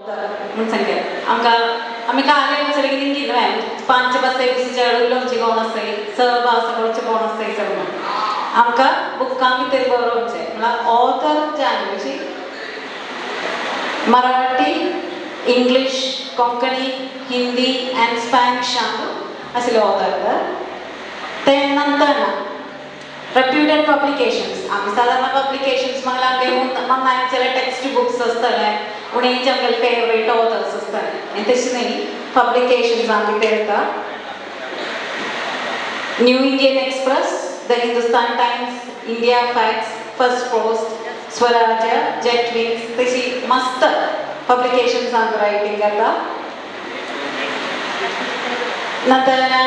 author. Amika Alan selling in the event, Panchaba Service, Jarulum Chigona say, Servas, Chibona say, Amka, book Kami Tegoronche, author January, Marathi, English, Konkani, Hindi, and Spanish as a author. Then Nantana. Reputed publications. Sadharana publications mangalam textbooks astane unenjangal favorite authors astane entesini publications ambiterta New Indian Express, The Hindustan Times, India Facts, First Post, Swarajya, Jet Wings, tisi mast publications and writing karta Nantana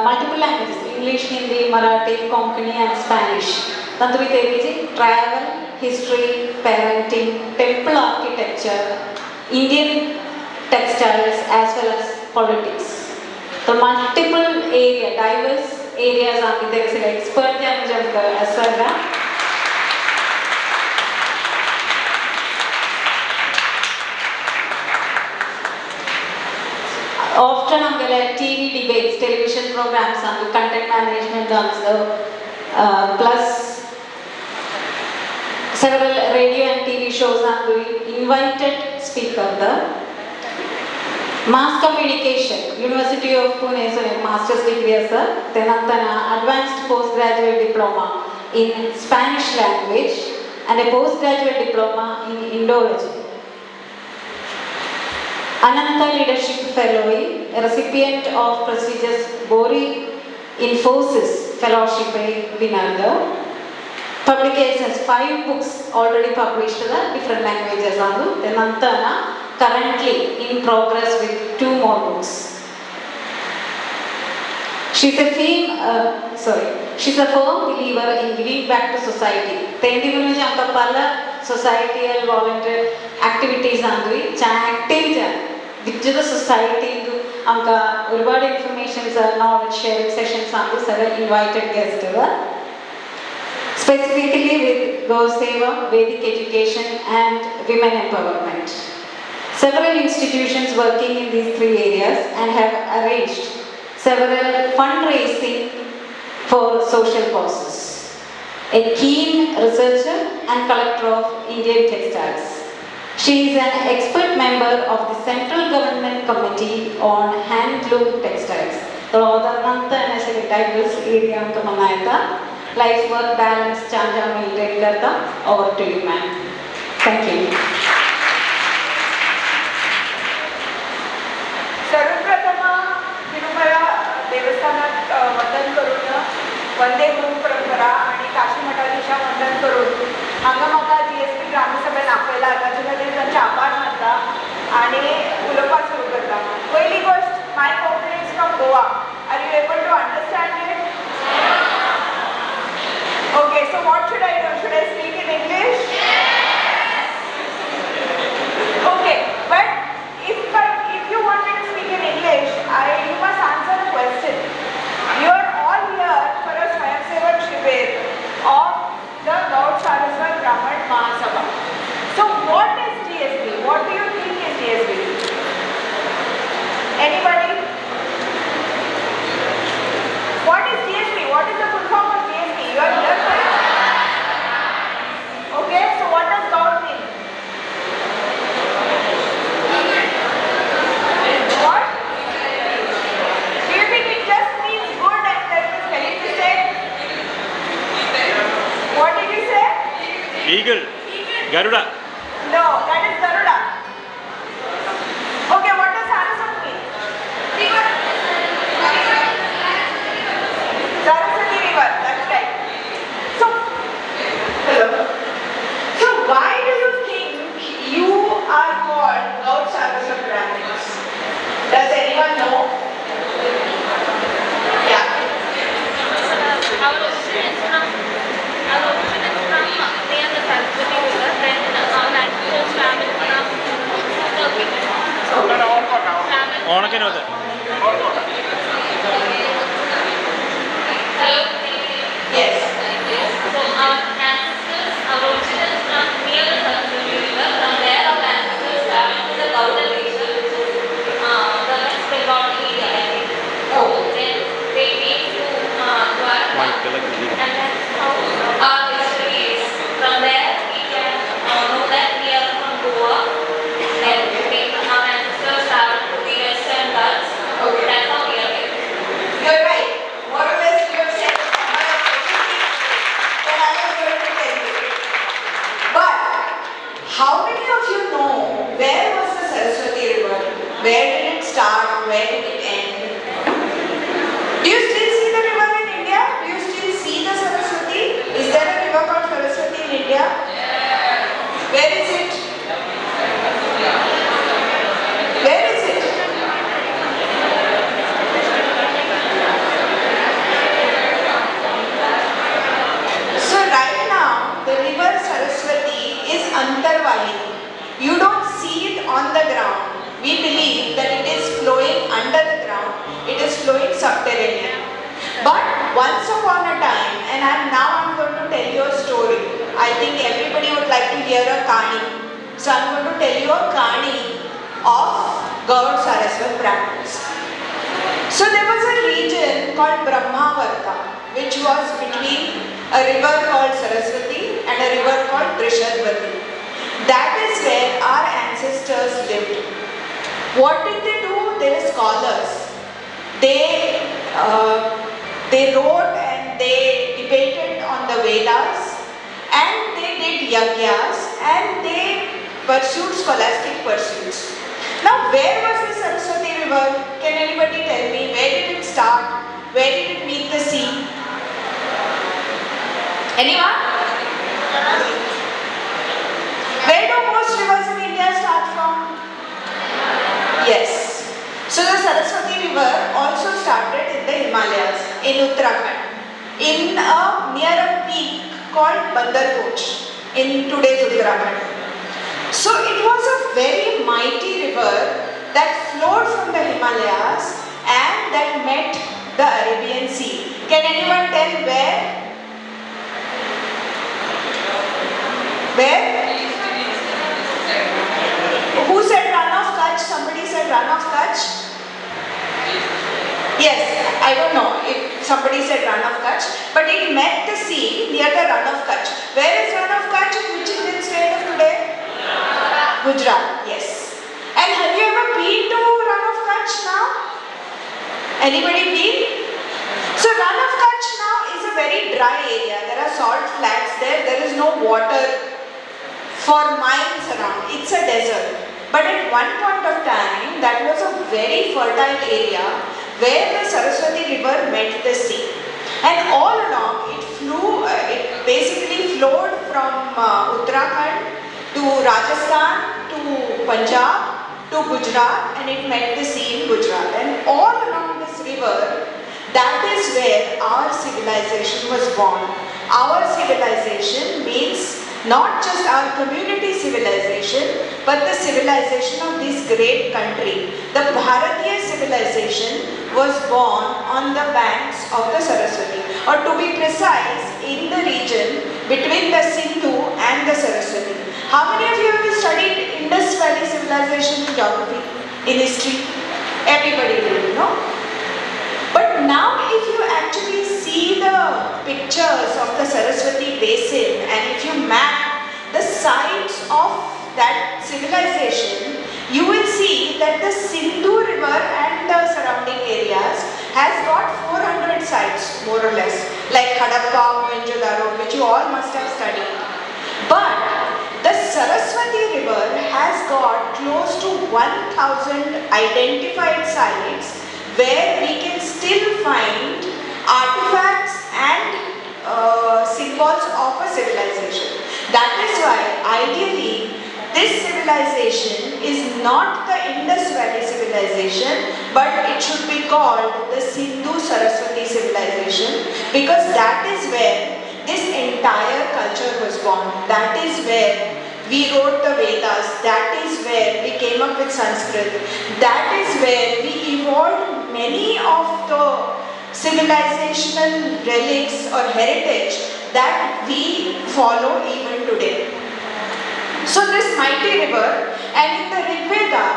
multiple languages, English, Hindi, Marathi, Konkani and Spanish. Nantui Deviji, travel, history, parenting, temple architecture, Indian textiles as well as politics. The multiple area, diverse areas are there is an expert as well. Often TV debates, television programs and content management also, plus several radio and TV shows and invited speaker. The mass communication, University of Pune, master's degree, then advanced postgraduate diploma in Spanish language and a postgraduate diploma in Indology. Ananta Leadership Fellow, a recipient of prestigious Bori Infosys Fellowship winner. Publications, 5 books already published in different languages. Then Antana currently in progress with 2 more books. She's a firm believer in giving back to society. Societal volunteer activities active with the society information knowledge sharing sessions several invited guests specifically with GSB Vedic education and women empowerment. Several institutions working in these 3 areas and have arranged several fundraising for social causes. A keen researcher and collector of Indian textiles. She is an expert member of the Central Government Committee on Handloom Textiles. The author diverse area life work balance chanja maintain karta. Over to you, ma'am. Thank you. सर्वप्रथम तिरुमला देवस्थानात वंदन करून वंदे गुरु परंपरा आणि काशी मठाधीशा वंदन करून हांगा म्हाका GSB ग्रामसभेन आपयला ताचे खातीर तांचे आभार मानता आणि उलोवपाक सुरू करता. पयली गोष्ट, my Konkani is from Goa. Are you able to understand it? Okay, so what should I do? Should I speak in English? Okay, but if you want me to speak in English, you must answer a question. You are all here for a Swayam Sevak Shibiram of the Gaud Saraswat Brahman Mahasabha. So what is GSB? What do you think is GSB? Anybody? What is GSB? What is the full form of GSB? You are here for it? Okay, so what does Gaud mean? What? Do you think it just means good and that is felicitated? What did you say? Eagle. Garuda. No, that is Garuda. Okay, what does Saraswat mean? River. Saraswati river, that's right. So, hello. So why do you think you are called Gaud Saraswat Brahmins? Does anyone know? Yeah. Our origin is from near the Saraswati river. Then our ancestors traveled from Turkey. ഓണക്കിനോ Hello. Yes. So our ancestors, our origin is from near the Saraswati river. From there, our ancestors traveled to the start? Where did it end? Do you still see the river in India? Do you still see the Saraswati? Is there a river called Saraswati in India? Where is it? Where is it? So right now, the river Saraswati is Antarvahini. You don't see it on the ground. We believe that it is flowing under the ground. It is flowing subterranean. But once upon a time, and I'm going to tell you a story. I think everybody would like to hear a Kani. So I'm going to tell you a Kani of Gaur Saraswat practice. So there was a region called Brahmavarta, which was between a river called Saraswati and a river called Drishadvati. That is where our ancestors lived. What did they do? They were scholars. They wrote and they debated on the Vedas, and they did yagyas, and they pursued scholastic pursuits. Now, where was the Saraswati river? Can anybody tell me? Where did it start? Where did it meet the sea? Anyone? Where do most rivers in India start from? Yes. So the Saraswati river also started in the Himalayas, in Uttarakhand, near a peak called Bandarkoch in today's Uttarakhand. So it was a very mighty river that flowed from the Himalayas and that met the Arabian Sea. Can anyone tell where? Where? Who said Run of Kutch? Somebody said Run of Kutch? Yes, I don't know if somebody said Run of Kutch, but it met the sea near the Run of Kutch. Where is Run of Kutch? In which Indian state of today? Gujarat, yes. And have you ever been to Run of Kutch now? Anybody been? So Run of Kutch now is a very dry area. There are salt flats there. There is no water for miles around. It's a desert. But at one point of time, that was a very fertile area where the Saraswati river met the sea. And all along, it basically flowed from Uttarakhand to Rajasthan to Punjab to Gujarat, and it met the sea in Gujarat. And all along this river, that is where our civilization was born. Our civilization means not just our community civilization, but the civilization of this great country. The Bharatiya civilization was born on the banks of the Saraswati, or to be precise, in the region between the Sindhu and the Saraswati. How many of you have studied Indus Valley civilization in geography, in history? Everybody will, no? But now if you actually see the pictures of the Saraswati basin, and if you map the sites of that civilization, you will see that the Sindhu river and the surrounding areas has got 400 sites, more or less, like Hadappa, Mohenjo-daro, which you all must have studied. But the Saraswati river has got close to 1,000 identified sites where we can still find artifacts and symbols of a civilization. That is why ideally this civilization is not the Indus Valley civilization, but it should be called the Sindhu-Saraswati civilization, because that is where this entire culture was born. That is where we wrote the Vedas. That is where we came up with Sanskrit. That is where we evolved many of the civilizational relics or heritage that we follow even today. So this mighty river, and in the Rig Veda,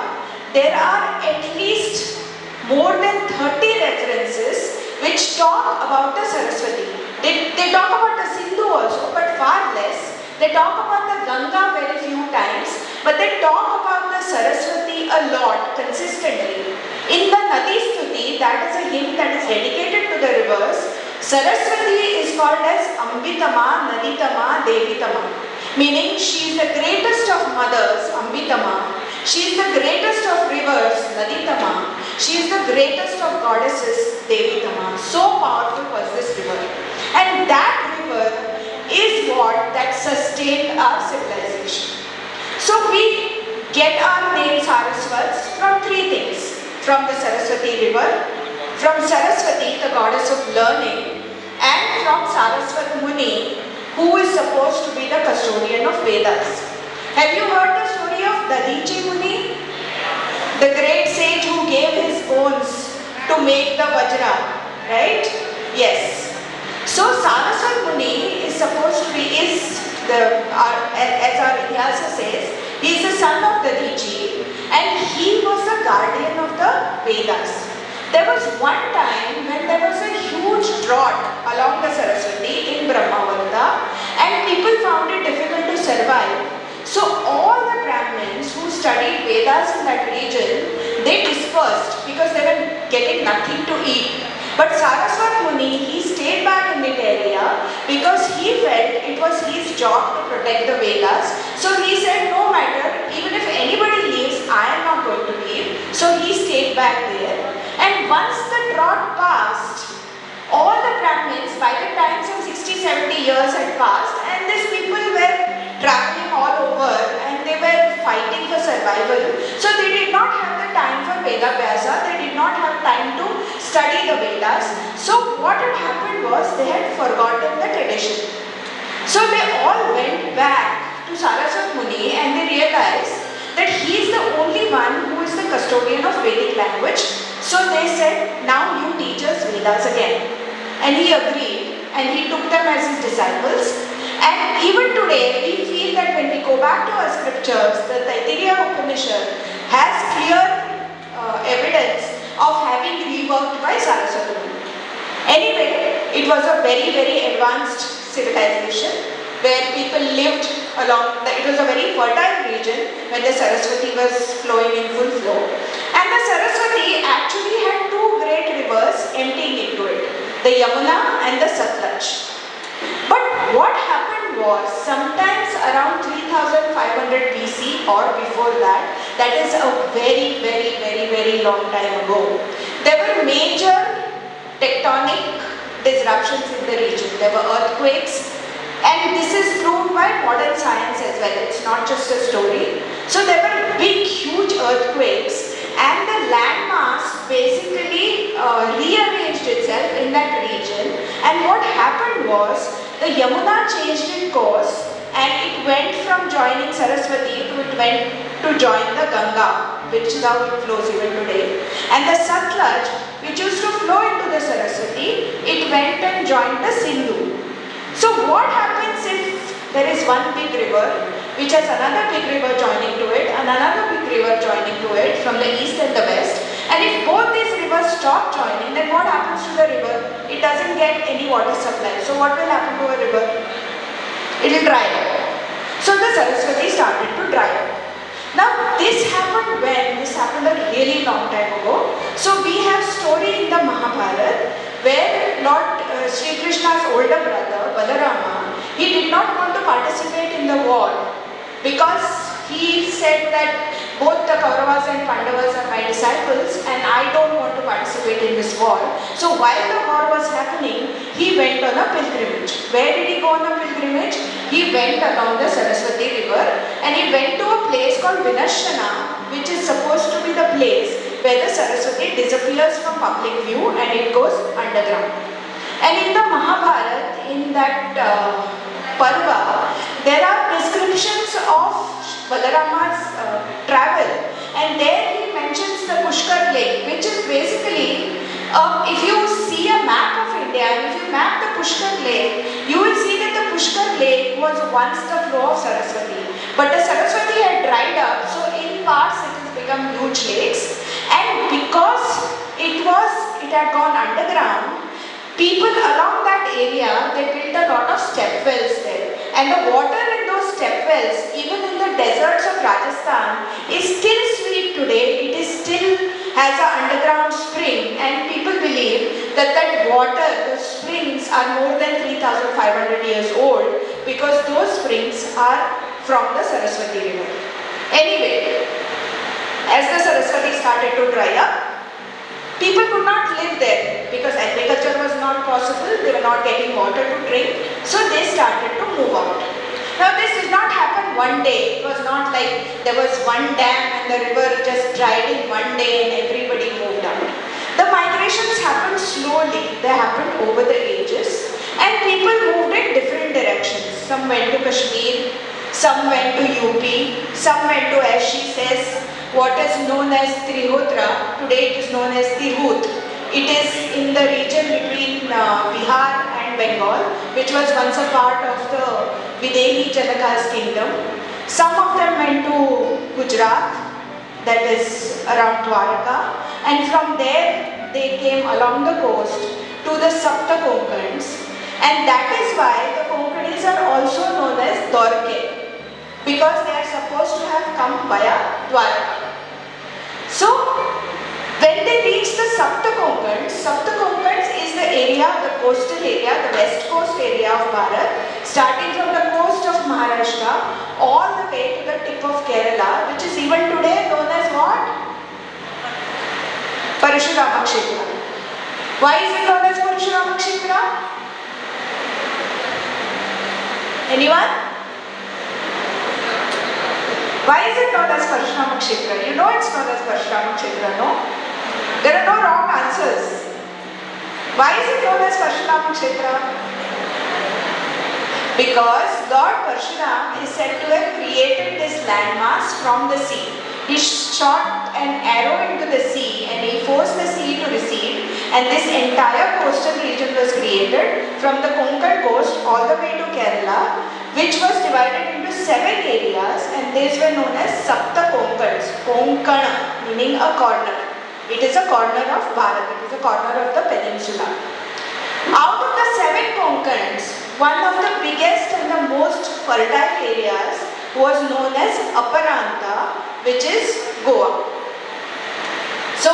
there are at least more than 30 references which talk about the Saraswati. They talk about the Sindhu also, but far less. They talk about the Ganga very few times, but they talk about the Saraswati a lot, consistently. In the Nadi Stuti, that is a hymn that is dedicated to the rivers, Saraswati is called as Ambitama, Naditama, Devitama. Meaning she is the greatest of mothers, Ambitama. She is the greatest of rivers, Naditama. She is the greatest of goddesses, Devitama. So powerful was this river. And that river is what that sustained our civilization. So we get our name Saraswats from three things. From the Saraswati river, from Saraswati, the goddess of learning, and from Saraswat Muni, who is supposed to be the custodian of Vedas. Have you heard the story of Dadichi Muni? The great sage who gave his bones to make the Vajra, right? Yes. So Saraswat Muni is supposed to be, as our Ityasa says, he is the son of Dadichi and he was the guardian of the Vedas. There was one time when there was a huge drought along the Saraswati in Brahmavarta and people found it difficult to survive. So all the Brahmins who studied Vedas in that region, they dispersed because they were getting nothing to eat. But Saraswat Muni, he stayed back in that area because he felt it was his job to protect the Vedas. So he said, no matter, even if anybody leaves, I am not going to leave. So he stayed back there. And once the drought passed, all the Brahmins, by the time some 60-70 years had passed, and these people were traveling all over and they were fighting for survival. So they did not have the time for Veda Vyasa, they did not have time to study the Vedas. So what had happened was they had forgotten the tradition. So they all went back to Saraswat Muni and they realized that he is the only one who is the custodian of Vedic language. So they said, now you teach us Vedas again. And he agreed and he took them as his disciples. And even today, we feel that when we go back to our scriptures, the Taittiriya Upanishad has clear evidence of having reworked by Saraswati Muni. Anyway, it was a very, very advanced civilization where people lived along, it was a very fertile region when the Saraswati was flowing in full flow. And the Saraswati actually had two great rivers emptying into it, the Yamuna and the Satlaj. But what happened was, sometimes around 3500 BC or before that, that is a very, very, very, very long time ago, there were major tectonic disruptions in the region. There were earthquakes, and this is proved by modern science as well. It's not just a story. So there were big, huge earthquakes, and the landmass basically rearranged itself in that region. And what happened was, the Yamuna changed its course and it went from joining Saraswati to it went to join the Ganga, which is how it flows even today. And the Satlaj, which used to flow into the Saraswati, it went and joined the Sindhu. So what happens if there is one big river which has another big river joining to it and another big river joining to it from the east and the west, and if both these rivers stop joining, then what happens to the river? It doesn't get any water supply. So what will happen to a river? It will dry up. So the Saraswati started to dry up. Now this happened when? This happened a really long time ago. So we have story in the Mahabharata where Lord Sri Krishna's older brother, Balarama, he did not want to participate in the war because he said that both the Kauravas and Pandavas are my disciples and I don't want to participate in this war. So while the war was happening, he went on a pilgrimage. Where did he go on a pilgrimage? He went along the Saraswati river and he went to a place called Vinashana, which is supposed to be the place where the Saraswati disappears from public view and it goes underground. And in the Mahabharata, in that Parva, there are descriptions of Balarama's travel, and there he mentions the Pushkar Lake, which is basically, if you see a map of India and if you map the Pushkar Lake, you will see that the Pushkar Lake was once the flow of Saraswati. But the Saraswati had dried up, so in parts it has become huge lakes, and because it had gone underground, people along that area, they built a lot of step wells there. And the water in those step wells, even in the deserts of Rajasthan, is still sweet today. It is still has an underground spring, and people believe that that water, those springs are more than 3,500 years old because those springs are from the Saraswati river. Anyway, As the Saraswati started to dry up, people could not live there because agriculture was not possible, they were not getting water to drink, so they started to move out. Now this did not happen one day, it was not like there was one dam and the river just dried in one day and everybody moved out. The migrations happened slowly, they happened over the ages and people moved in different directions. Some went to Kashmir, some went to UP, some went to, as she says, what is known as Trihotra, today it is known as Tirhut. It is in the region between Bihar and Bengal, which was once a part of the Videhi Janaka's kingdom. Some of them went to Gujarat, that is around Dwarka, and from there they came along the coast to the Sapta Konkans, and that is why the Konkanis are also known as Dorke, because they are supposed to have come via Dwarka. So, when they reach the Sapta Konkans is the area, the coastal area, the west coast area of Bharat, starting from the coast of Maharashtra all the way to the tip of Kerala, which is even today known as what? Parashurama Kshetra. Why is it known as Parashurama Kshetra? Anyone? Why is it known as Parashurama Kshetra? You know it's known as Parashurama Kshetra, no? There are no wrong answers. Why is it known as Parashurama Kshetra? Because Lord Parshuram is said to have created this landmass from the sea. He shot an arrow into the sea and he forced the sea to recede, and this entire coastal region was created from the Konkan coast all the way to Kerala, which was divided into 7 areas, and these were known as Sapta Konkans. Konkana meaning a corner. It is a corner of Bharat, it is a corner of the peninsula. Out of the 7 Konkans, one of the biggest and the most fertile areas was known as Aparanta, which is Goa. So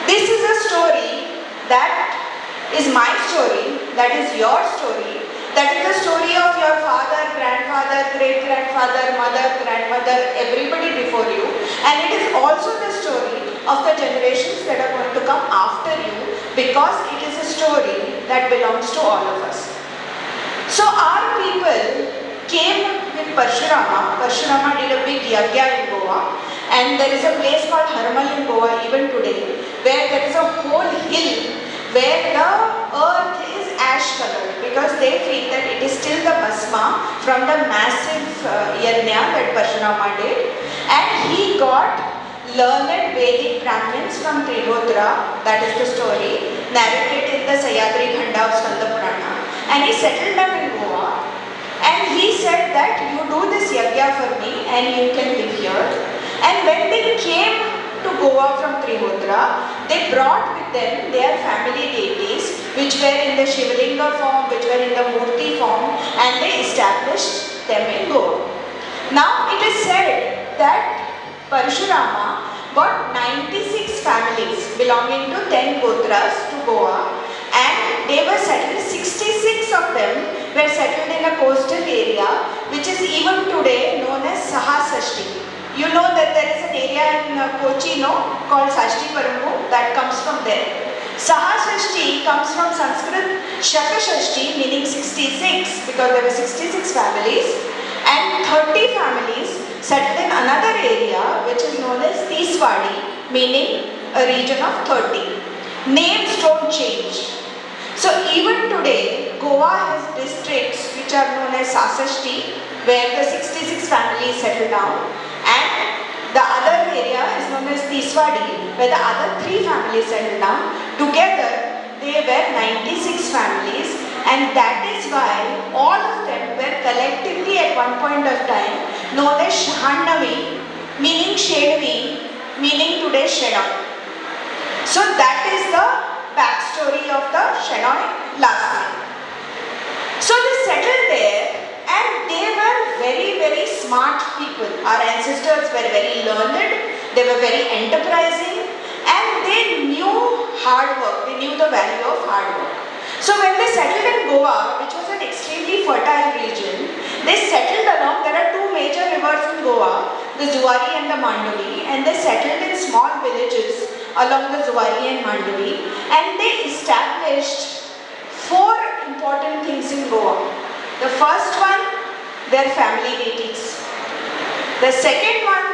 this is a story that is my story, that is your story, that is the story of your father, grandfather, great-grandfather, mother, grandmother, everybody before you, and it is also the story of the generations that are going to come after you, because it is a story that belongs to all of us. So our people came with Parshurama. Parshurama did a big yagya in Goa, and there is a place called Harmal in Goa even today, where there is a whole hill where the earth is ash colored, because they feel that it is still the bhasma from the massive yajna that Parshurama did, and he got learned Vedic Brahmins from Trihotra, that is the story, narrated in the Sayadri Khanda of Skanda Purana, and he settled them in Goa, and he said that you do this yagya for me and you can live here. And when they came to Goa from Trihotra, they brought with them their family deities, which were in the Shivalinga form, which were in the Murti form, and they established them in Goa. Now it is said that Parshurama got 96 families belonging to 10 Gotras to Goa, and they were settled, 66 of them were settled in a coastal area which is even today known as Sahasashti. You know that there is an area in Kochi, no, called Sashti Parambu, that comes from there. Sahasashti comes from Sanskrit Shakashashti, meaning 66, because there were 66 families, and 30 families settled in another area which is known as Tiswadi, meaning a region of 30. Names don't change. So even today, Goa has districts which are known as Sasashti, where the 66 families settle down, and the other area is known as Tiswadi, where the other 3 families settle down. Together, they were 96 families, and that is why all of them were collectively at one point of time known as Shahannavi, meaning Shedvi, meaning today Shenoy. So that is the backstory of the Shenoy last name. So they settled there, and they were very, very smart people. Our ancestors were very learned, they were very enterprising, and they knew hard work, they knew the value of hard work. So when they settled in Goa, which was an extremely fertile region, they settled along, there are 2 major rivers in Goa. the Zuari and the Mandavi, and they settled in small villages along the Zuari and Mandavi, and they established four important things in Goa. The first one, their family deities. The second one,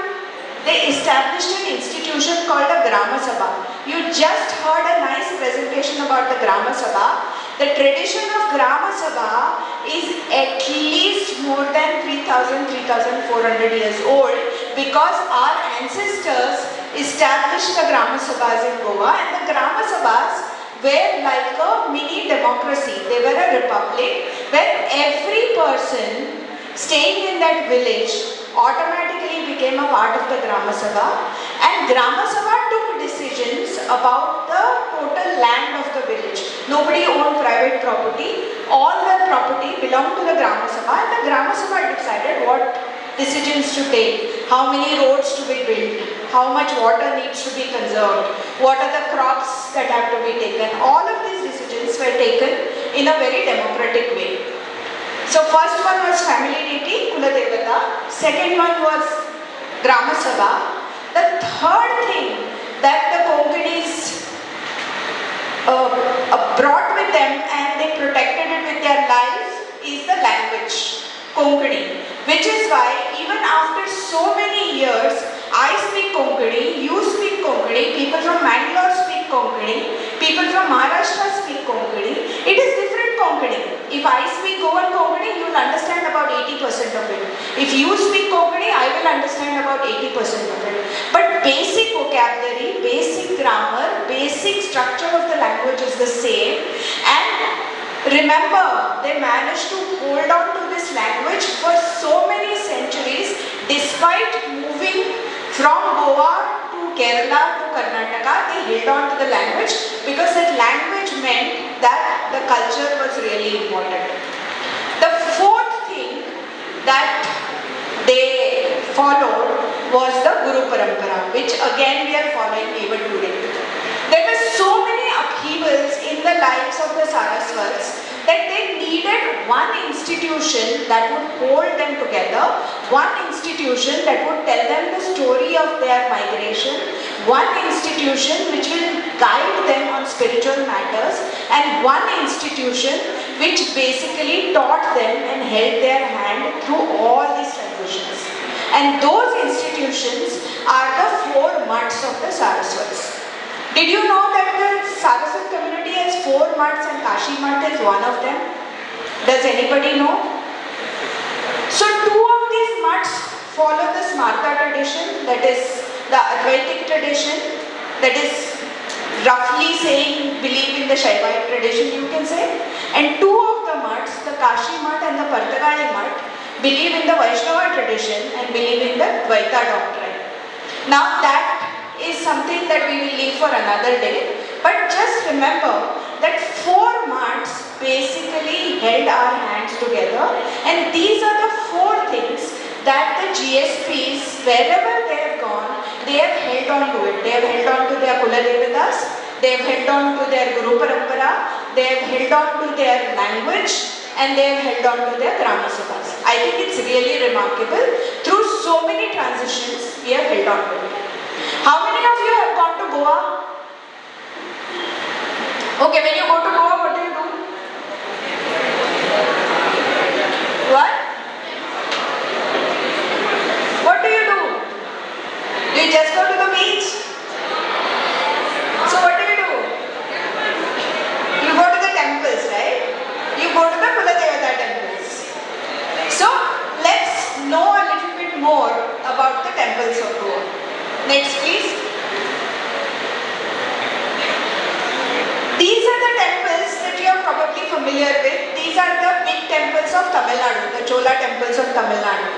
they established an institution called a Grama Sabha. You just heard a nice presentation about the Grama Sabha. The tradition of Grama Sabha is at least more than 3,400 years old, because our ancestors established the Grama Sabhas in Goa, and the Grama Sabhas were like a mini democracy. They were a republic where every person staying in that village automatically became a part of the Grama Sabha, and Grama Sabha took decisions about the total land of the village. Nobody owned private property. All the property belonged to the Grama Sabha, and the Grama Sabha decided what decisions to take, how many roads to be built, how much water needs to be conserved, what are the crops that have to be taken. All of these decisions were taken in a very democratic way. So first one was family deity, Kuladevata. Second one was Grama Sabha. The third thing that the Konkanis brought with them and they protected it with their lives is the language, Konkani. Which is why even after so many years, I speak Konkani, you speak Konkani, people from Mangalore speak Konkani, people from Maharashtra speak Konkani. It is different Konkani. If I speak Goan Konkani, you will understand about 80% of it. If you speak Konkani, I will understand about 80% of it. But basic vocabulary, basic grammar, basic structure of the language is the same. And remember, they managed to hold on to this language for so many centuries despite moving from Goa to Kerala to Karnataka. They held on to the language because that language meant that the culture was really important. The fourth thing that they followed was the Guru Parampara, which again we are following even today. There were so many upheavals in the lives of the Saraswats that they needed one institution that would hold them together, one institution that would tell them the story of their migration, one institution which will guide them on spiritual matters, and one institution which basically taught them and held their hand through all these transitions. And those institutions are the four mutts of the Saraswats. Did you know that the Saraswat community has 4 mutts and Kashi Mutt is one of them? Does anybody know? So 2 of these mutts follow the Smarta tradition, that is the Advaitic tradition, that is roughly saying believe in the Shaivite tradition, you can say. And 2 of the mutts, the Kashi Mutt and the Partagali Mutt, believe in the Vaishnava tradition and believe in the Dvaita doctrine. Now that is something that we will leave for another day, but just remember that 4 mutts basically held our hands together, and these are the 4 things that the GSPs, wherever they have gone, they have held on to it. They have held on to their Kuladevatas, they have held on to their Guru Parampara, they have held on to their language, and they have held on to their Grama Sabhas. I think it's really remarkable. Through so many transitions, we have held on to it. How many of you have gone to Goa? Okay, when you go to Goa, what do you do? What? What do you do? Do you just go to the beach? So what do? You go to the temples, right? You go to the Kuladevata temples. So let's know a little bit more about the temples of Goa. Next, please. These are the temples that you are probably familiar with. These are the big temples of Tamil Nadu, the Chola temples of Tamil Nadu.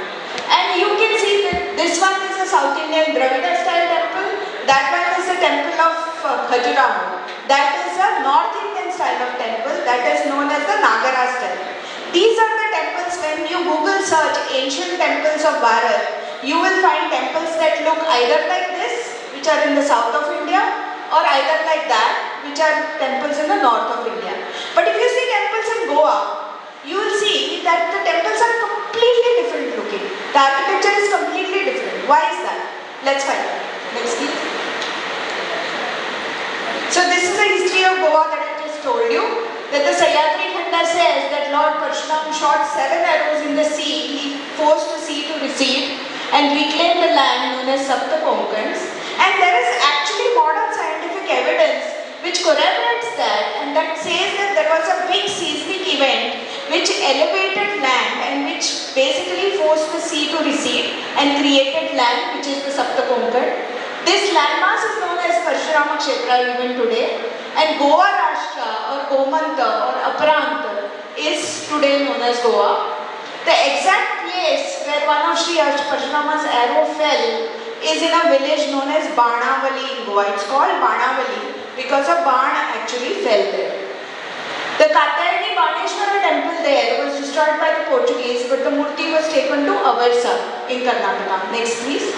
And you can see that this one is a South Indian Dravida style temple. That one is a temple of Khajuraho. That is a North Indian style of temple that is known as the Nagara style. These are the temples. When you Google search ancient temples of Bharat, you will find temples that look either like this, which are in the south of India, or either like that, which are temples in the north of India. But if you see temples in Goa, you will see that the temples are completely different looking. The architecture is completely different. Why Let's find out. Next please. So this is the history of Goa that I just told you. That the Sahyadri Khanda says that Lord Parshuram shot 7 arrows in the sea. He forced the sea to recede and reclaim the land known as Sapta Konkans. And there is actually modern scientific evidence which corroborates that, and that says that there was a big seismic event which elevated land and which basically forced the sea to recede and created land, which is the Sapta Konkan. This landmass is known as Parshurama Kshetra even today, and Goa Rashtra or Gomanta or Aparanta is today known as Goa. The exact place where one of Sri Parshurama's arrow fell is in a village known as Banavali in Goa. It's called Banavali because a barn actually fell there. The Katyayani Baneshwara temple there was destroyed by the Portuguese, but the murti was taken to Avarsa in Karnataka. Next please.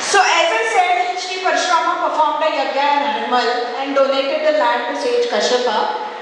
So as I said, Sri Parshurama performed a yagya in Harmal and donated the land to sage Kashyapa.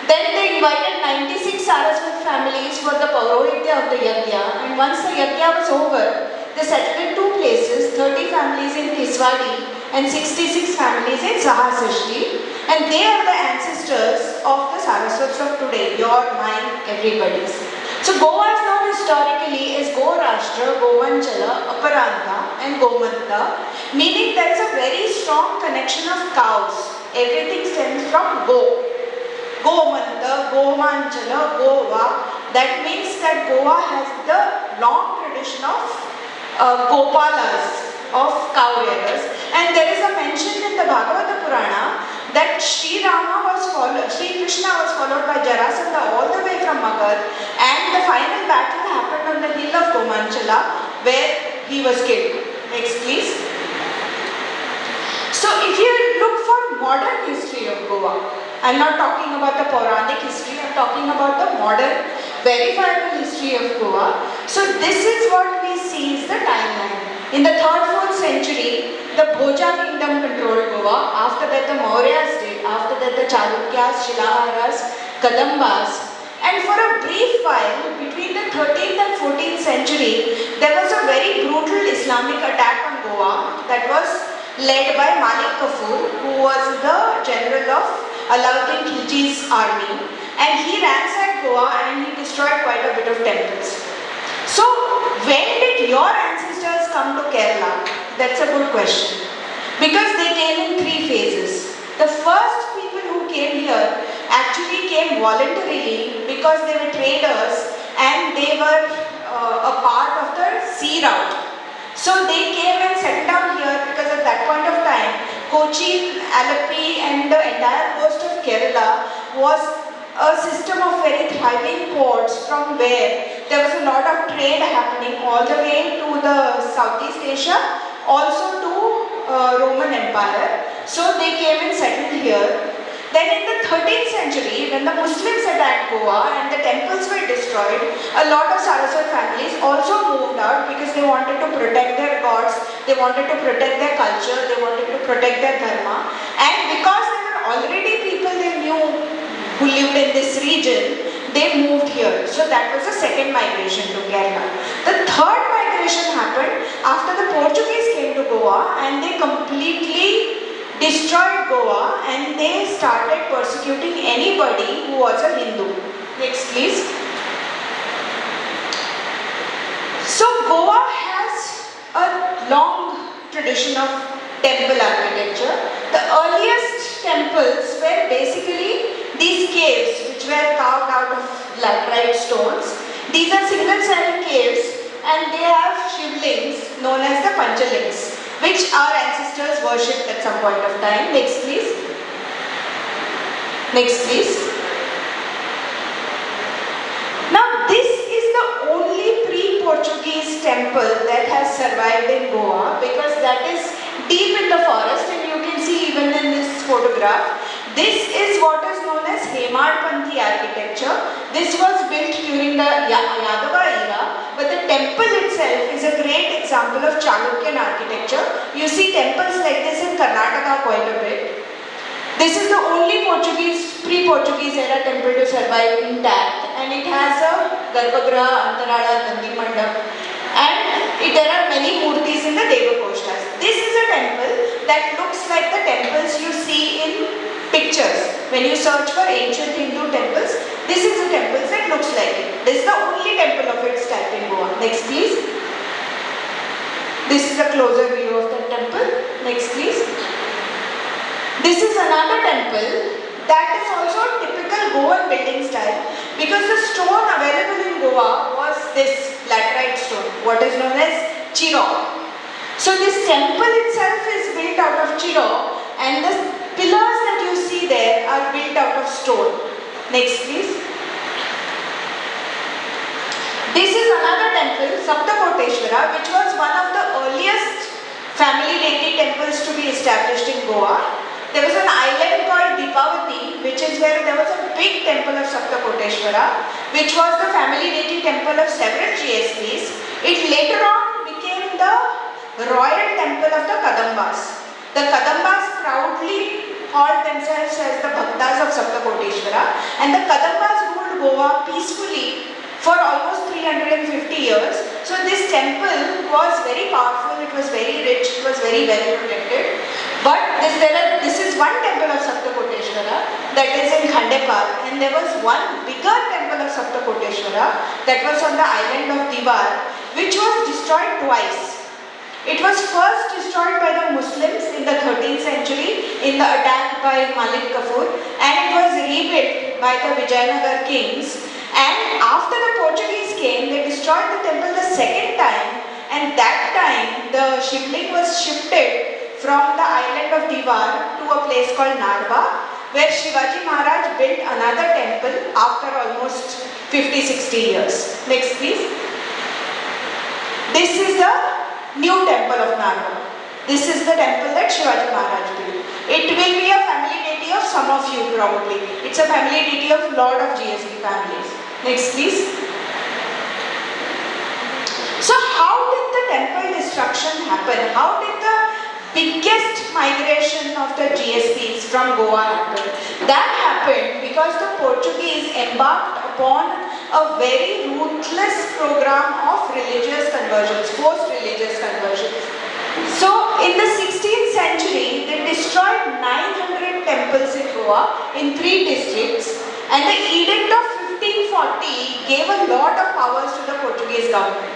Then they invited 96 Saraswat families for the Paurohitya of the yagya, and once the yagya was over, they settled in 2 places, 30 families in Kiswadi and 66 families in Sahasrishti, and they are the ancestors of the Saraswats of today, your, mine, everybody's. So Goa is known historically as Go-Rashtra, Govanchala, Aparanta and Gomanta, meaning there is a very strong connection of cows. Everything stems from Go. Gomanta, Govanchala, Goa. That means that Goa has the long tradition of Gopalas, of cow rearers. And there is a mention in the Bhagavata Purana that Sri Krishna was followed by Jarasandha all the way from Magar, and the final battle happened on the hill of Gomanchala where he was killed. Next please. So if you look for modern history of Goa, I'm not talking about the Puranic history, I'm talking about the modern verifiable history of Goa. So this is what we see is the timeline. In the 3rd, 4th century, the Bhoja kingdom controlled Goa. After that, the Mauryas did. After that, the Chalukyas, Shilaharas, Kadambas. And for a brief while, between the 13th and 14th century, there was a very brutal Islamic attack on Goa that was led by Malik Kafur, who was the general of Alauddin Khilji's army. And he ransacked Goa and he destroyed quite a bit of temples. So, when did your ancestors come to Kerala? That's a good question. Because they came in 3 phases. The first people who came here actually came voluntarily because they were traders and they were a part of the sea route. So they came and settled down here because at that point of time, Cochin, Alleppey and the entire coast of Kerala was a system of very thriving ports from where there was a lot of trade happening all the way to the Southeast Asia, also to Roman Empire. So they came and settled here. Then in the 13th century, when the Muslims attacked Goa and the temples were destroyed, a lot of Saraswat families also moved out because they wanted to protect their gods, they wanted to protect their culture, they wanted to protect their dharma. And because there were already people they knew who lived in this region, they moved here. So that was the second migration to Kerala. The third migration happened after the Portuguese came to Goa and they completely destroyed Goa and they started persecuting anybody who was a Hindu. Next please. So Goa has a long tradition of temple architecture. The earliest temples were basically these caves which were carved out of laterite stones. These are single cell caves and they have shivlings known as the Panchalings, which our ancestors worshipped at some point of time. Next please. Next please. Now this is the only pre-Portuguese temple that has survived in Goa because that is deep in the forest and you can see even in this photograph. This is what is known as Hemadpanthi architecture. This was built during the Yadava era, but the temple itself is a great example of Chalukyan architecture. You see temples like this in Karnataka quite a bit. This is the only pre-Portuguese era temple to survive intact, and it has a Garbhagriha, Antarala, Nandi Mandap, and There are many murtis in the Devakoshas. This is a temple that looks like the temples you see in pictures. When you search for ancient Hindu temples, this is the temple that looks like it. This is the only temple of its type in Goa. Next please. This is a closer view of the temple. Next please. This is another temple that is also typical Goan building style, because the stone available in Goa was this laterite stone, what is known as chiro. So this temple itself is built out of chiro, and the pillars that you see there are built out of stone. Next please. This is another temple, Saptakoteshwara, which was one of the earliest family deity temples to be established in Goa. There was an island called Dipavati, which is where there was a big temple of Saptakoteshwara, which was the family deity temple of several GSBs. It later on became the royal temple of the Kadambas. The Kadambas proudly called themselves as the Bhaktas of Saptakoteshwara, and the Kadambas ruled Goa peacefully for almost 350 years. So this temple was very powerful, it was very rich, it was very well protected. But this is one temple of Saptakoteshwara that is in Khandepar, and there was one bigger temple of Saptakoteshwara that was on the island of Diwar, which was destroyed twice. It was first destroyed by the Muslims in the 13th century in the attack by Malik Kafur, and it was rebuilt by the Vijayanagar kings. And after the Portuguese came, they destroyed the temple the second time, and that time the Shivling was shifted from the island of Diwar to a place called Narva, where Shivaji Maharaj built another temple after almost 50-60 years. Next please. This is the new temple of Narva. This is the temple that Shivaji Maharaj built. It will be a family deity of some of you probably. It's a family deity of lot of GSB families. Next please. So how did the temple destruction happen? How did the biggest migration of the GSBs from Goa happen? That happened because the Portuguese embarked upon a very ruthless program of religious conversions, forced religious conversions. So in the 16th century, they destroyed 900 temples in Goa in 3 districts, and the Edict of 1540 gave a lot of powers to the Portuguese government.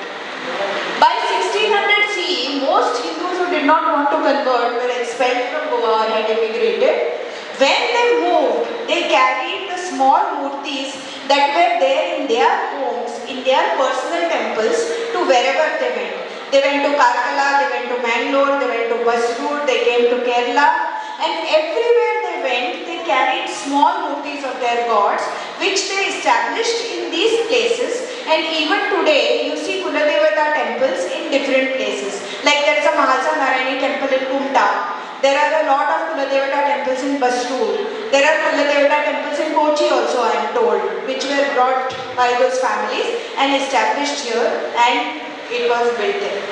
By 1600 CE, most Hindus who did not want to convert were expelled from Goa or had immigrated. When they moved, they carried the small murtis that were there in their homes, in their personal temples, to wherever they went. They went to Karkala, they went to Mangalore, they went to Basroor, they came to Kerala, and everywhere they went, they carried small murtis of their gods, which they established in these places. And even today, you see Kuladevata temples in different places. Like there is a Mahalsa Narayani temple in Kumta. There are a lot of Kuladevata temples in Basroor. There are Kuladevata temples in Kochi also, I am told, which were brought by those families and established here, and it was built there.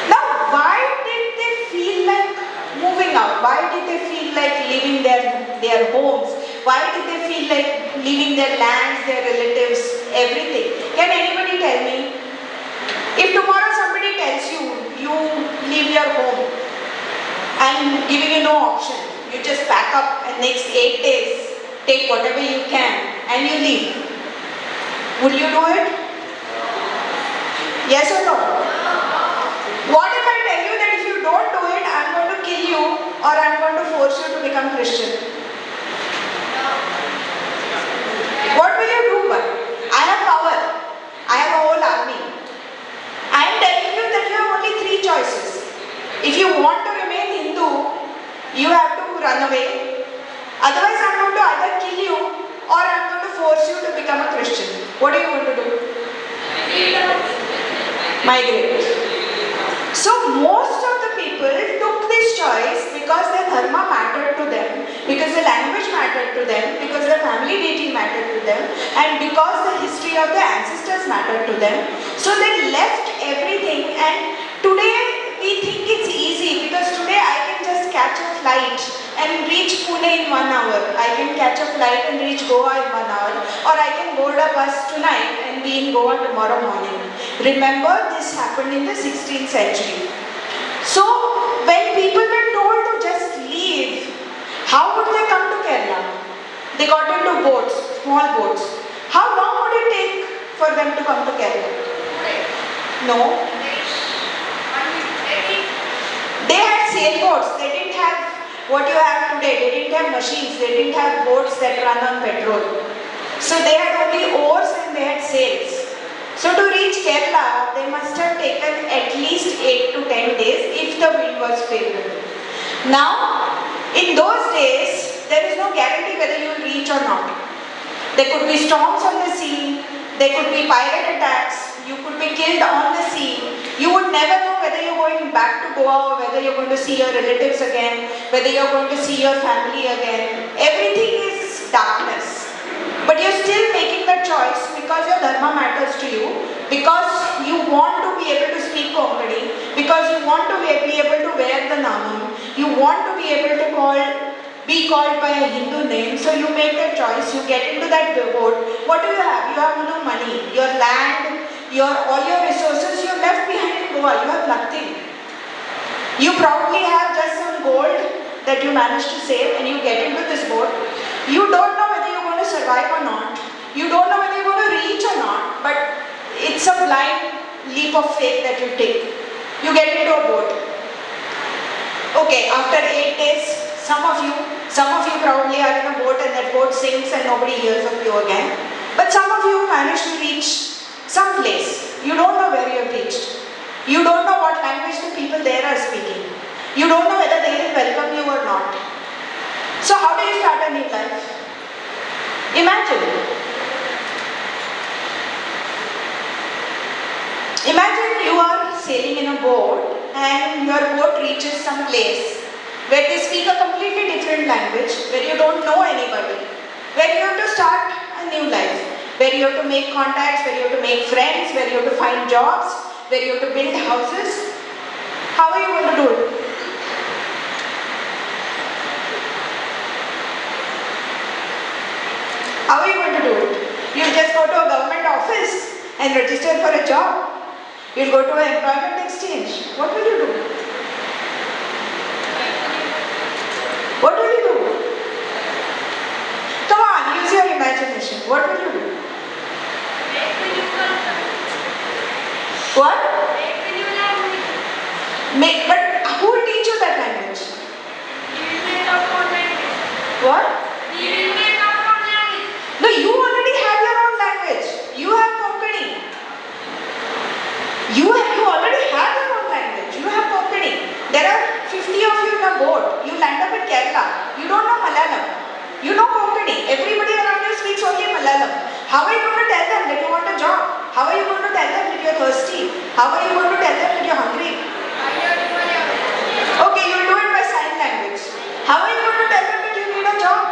Now, why did they feel like moving out? Why did they feel like leaving their homes? Why did they feel like leaving their lands, their relatives, everything? Can anybody tell me? If tomorrow somebody tells you, you leave your home and giving you no option, you just pack up and next 8 days, take whatever you can and you leave. Would you do it? Yes or no? What if I tell you that if you don't do it, I'm going to kill you or I'm going to force you to become Christian? What will you do? I have power. I have a whole army. I am telling you that you have only 3 choices. If you want to remain Hindu, you have to run away. Otherwise, I'm going to either kill you or I'm going to force you to become a Christian. What are you going to do? Migrate. So most of the people took this choice because their dharma mattered to them, because the language mattered to them, because the family deity mattered to them, and because the history of their ancestors mattered to them. So they left everything, and today we think it's easy because today I can just catch a flight and reach Pune in 1 hour. I can catch a flight and reach Goa in 1 hour, or I can board a bus tonight and be in Goa tomorrow morning. Remember, this happened in the 16th century. So, when people were told to just leave, how would they come to Kerala? They got into boats, small boats. How long would it take for them to come to Kerala? No. They had sailboats. They didn't have what you have today. They didn't have machines. They didn't have boats that run on petrol. So they had only oars and they had sails. So to reach Kerala, they must have taken at least 8 to 10 days if the wind was favorable. Now, in those days, there is no guarantee whether you will reach or not. There could be storms on the sea. There could be pirate attacks. You could be killed on the sea. You would never know whether you're going back to Goa or whether you're going to see your relatives again, whether you're going to see your family again. Everything is darkness. But you're still making the choice because your dharma matters to you, because you want to be able to speak Konkani, because you want to be able to wear the namam, you want to be able to be called by a Hindu name, so you make that choice, you get into that boat. What do you have? You have no money, your land, all your resources you have left behind in Goa, you have nothing. You probably have just some gold that you managed to save and you get into this boat. You don't know whether you're going to survive or not. You don't know whether you're going to reach or not, but it's a blind leap of faith that you take. You get into a boat. Okay, after 8 days, some of you probably are in a boat and that boat sinks and nobody hears of you again. But some of you manage to reach some place. You don't know where you have reached. You don't know what language the people there are speaking. You don't know whether they will welcome you or not. So how do you start a new life? Imagine you are sailing in a boat and your boat reaches some place where they speak a completely different language, where you don't know anybody, where you have to start a new life, where you have to make contacts, where you have to make friends, where you have to find jobs, where you have to build houses. How are you going to do it? How are you going to do it? You'll just go to a government office and register for a job. You'll go to an employment exchange. What will you do? What will you do? Come on, use your imagination. What will you do? What? But who will teach you that language? What? No, you already have your own language. You have Konkani. You already have your own language. You have Konkani. There are 50 of you in a boat. You land up in Kerala. You don't know Malayalam. You know Konkani. Everybody around you speaks only Malayalam. How are you going to tell them that you want a job? How are you going to tell them that you're thirsty? How are you going to tell them that you're hungry? Okay, you'll do it by sign language. How are you going to tell them that you need a job?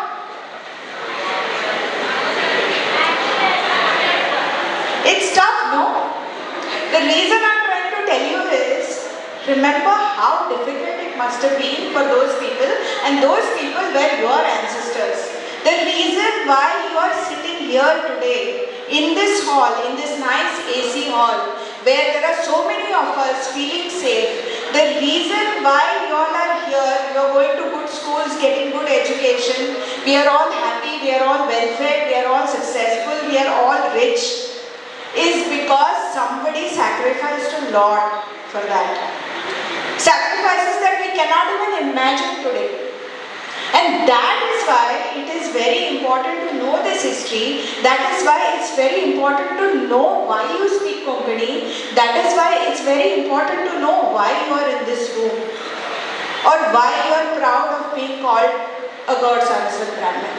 It's tough, no? The reason I'm trying to tell you is, remember how difficult it must have been for those people, and those people were your ancestors. The reason why you are sitting here today, in this hall, in this nice AC hall, where there are so many of us feeling safe, the reason why you all are here, you are going to good schools, getting good education, we are all happy, we are all well-fed, we are all successful, we are all rich, is because somebody sacrificed a lot for that. Sacrifices that we cannot even imagine today. And that is why it is very important to know this history. That is why it's very important to know why you speak Konkani. That is why it's very important to know why you are in this room. Or why you are proud of being called a God Saraswat Brahmin.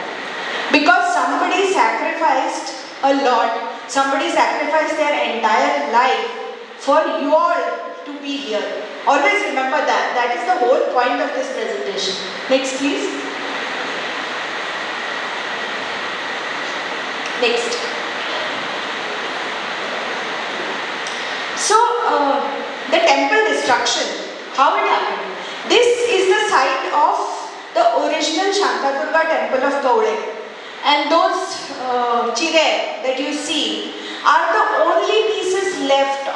Because somebody sacrificed a lot. Somebody sacrificed their entire life for you all to be here. Always remember that. That is the whole point of this presentation. Next, please. Next. So, the temple destruction, how it happened? This is the site of the original Shantadurga temple of Kaule. And those chire that you see are the only pieces left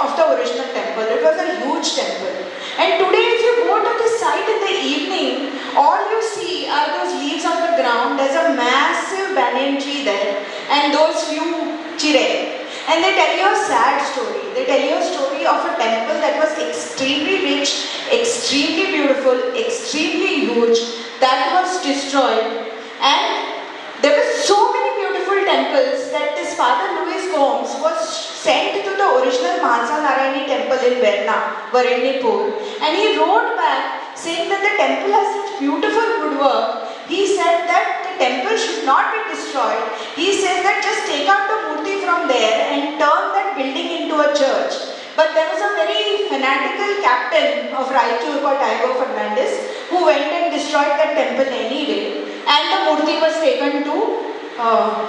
and those few chire. And they tell you a sad story. They tell you a story of a temple that was extremely rich, extremely beautiful, extremely huge, that was destroyed. And there were so many beautiful temples that this Father Louis Gomes was sent to the original Mansa Narayani temple in Varanipur. And he wrote back saying that the temple has such beautiful woodwork. He said that the temple should not be destroyed. He says that just take out the murti from there and turn that building into a church. But there was a very fanatical captain of Raichur called Taigo Fernandez who went and destroyed that temple anyway. And the murti was taken to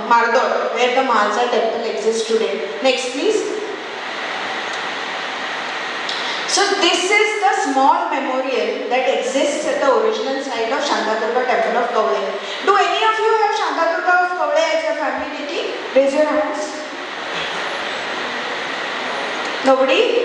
Mardor, where the Mahalsa temple exists today. Next please. So this is the small memorial that exists at the original site of Shantaturga temple of Kaule. Do any of you have Shantaturga of Kaule as your family deity? Raise your hands. Nobody?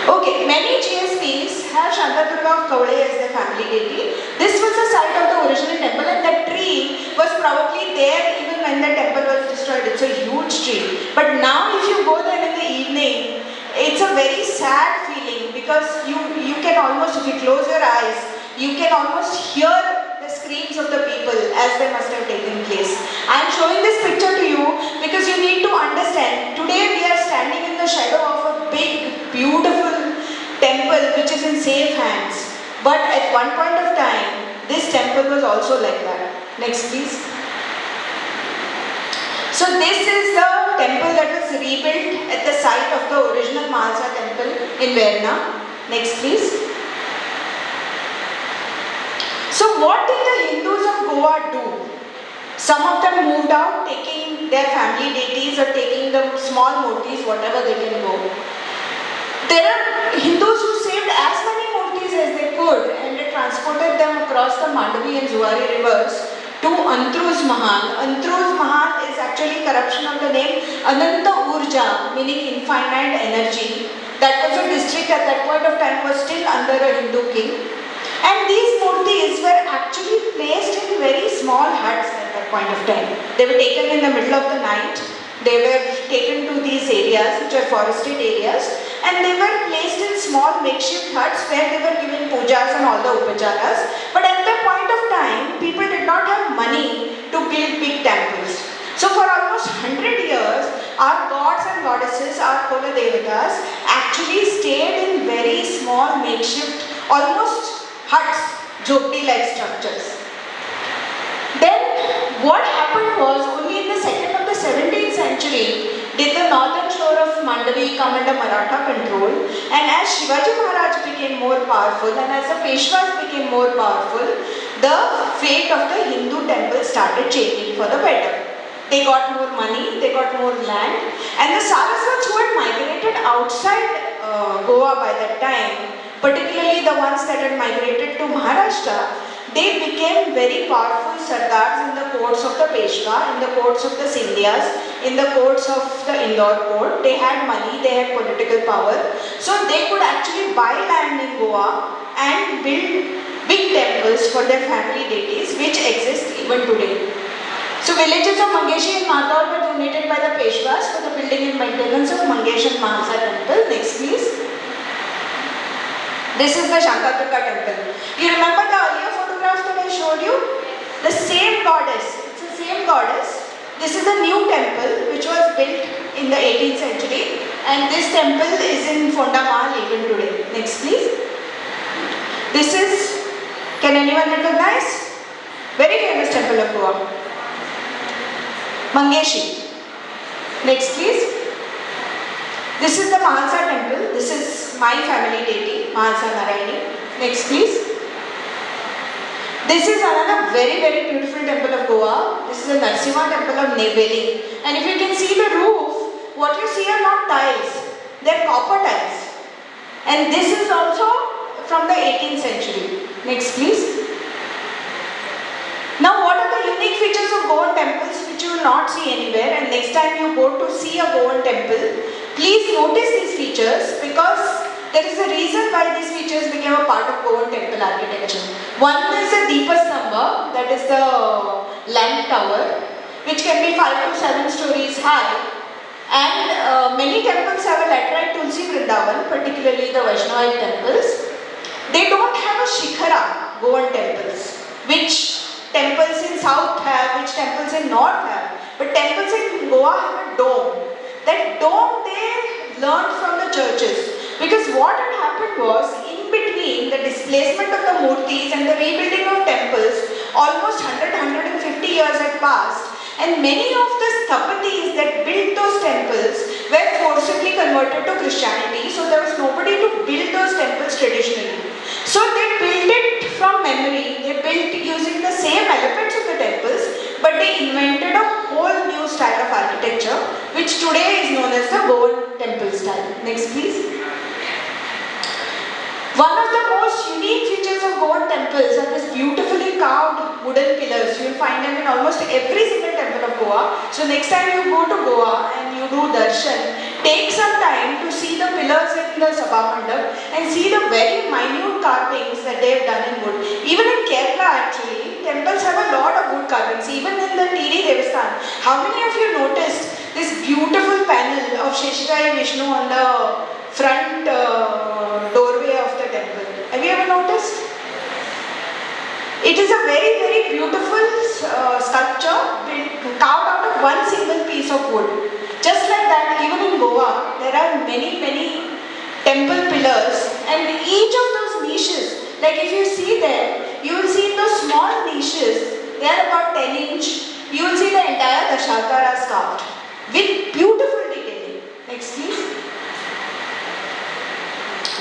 Okay, many GSPs have Shantaturga of Kaule as their family deity. This was the site of the original temple and that tree was probably there even when the temple was destroyed. It's a huge tree. But now if you go there in the evening, it's a very sad feeling because you can almost, if you close your eyes, you can almost hear the screams of the people as they must have taken place. I am showing this picture to you because you need to understand. Today we are standing in the shadow of a big, beautiful temple which is in safe hands. But at one point of time, this temple was also like that. Next please. So this is the temple that was rebuilt at the site of the original Mahalsa temple in Verna. Next please. So what did the Hindus of Goa do? Some of them moved out taking their family deities or taking the small murtis, whatever they can go. There are Hindus who saved as many murtis as they could and they transported them across the Mandavi and Zuari rivers to Antruz Mahal. Antruz Mahal is actually corruption of the name Ananta Urja, meaning infinite energy. That was a district at that point of time was still under a Hindu king. And these murtis were actually placed in very small huts at that point of time. They were taken in the middle of the night. They were taken to these areas which are forested areas and they were placed in small makeshift huts where they were given pujas and all the upacharas. But at that point of time, people did not have money to build big temples. So for almost 100 years, our gods and goddesses, our Kuladevatas, actually stayed in very small makeshift, almost huts, jhopdi-like structures. Then what happened was only in the second of the 17th century did the northern shore of Mandavi come under Maratha control, and as Shivaji Maharaj became more powerful and as the Peshwas became more powerful, the fate of the Hindu temple started changing for the better. They got more money, they got more land, and the Saraswats who had migrated outside Goa by that time, particularly the ones that had migrated to Maharashtra, they became very powerful sardars in the courts of the Peshwa, in the courts of the Sindhyas, in the courts of the Indore court. They had money, they had political power. So they could actually buy land in Goa and build big temples for their family deities which exist even today. So villages of Mangeshi and Madhaur were donated by the Peshwas for the building and maintenance of Mangesh and Mahalsa temple. Next please. This is the Shantaturga temple. You remember the earlier photographs that I showed you? The same goddess. It's the same goddess. This is a new temple which was built in the 18th century and this temple is in Fonda Mahal even today. Next please. This is, can anyone recognize? Very famous temple of Goa. Mangeshi. Next please. This is the Mahalsa temple. This is my family deity, Mahalsa Narayani. Next please. This is another very, very beautiful temple of Goa. This is a Narsimha temple of Neyveli. And if you can see the roof, what you see are not tiles. They are copper tiles. And this is also from the 18th century. Next please. Now what are the unique features of Goan temples which you will not see anywhere, and next time you go to see a Goan temple, please notice these features because there is a reason why these features became a part of Goan temple architecture. One is the Deepastamba, that is the lamp tower. which can be 5 to 7 stories high. And many temples have a laterite Tulsi Vrindavan, particularly the Vaishnavite temples. They don't have a shikhara, Goan temples, which temples in south have, which temples in north have. But temples in Goa have a dome. That dome they learned from the churches. Because what had happened was, in between the displacement of the murtis and the rebuilding of temples, almost 100-150 years had passed. And many of the sthapatis that built those temples were forcibly converted to Christianity, so there was nobody to build those temples traditionally. So they built it from memory, they built using the same elements of the temples, but they invented a whole new style of architecture, which today is known as the Goan temple style. Next please. One of the most unique features of Goan temples are these beautifully carved wooden pillars. You will find them in almost every single temple of Goa. So next time you go to Goa and you do darshan, take some time to see the pillars in the Sabha Mandap and see the very minute carvings that they have done in wood. Even in Kerala actually, temples have a lot of wood carvings. Even in the Tiri Devasthan. How many of you noticed this beautiful panel of Sheshrai Vishnu on the front doorway of the temple? Have you ever noticed? It is a very, very beautiful sculpture carved out of one single piece of wood. Just like that, even in Goa, there are many, many temple pillars, and each of those niches, like if you see there, you will see those small niches, they are about 10 inch. You will see the entire Dashakaras carved with beautiful detailing. Next please.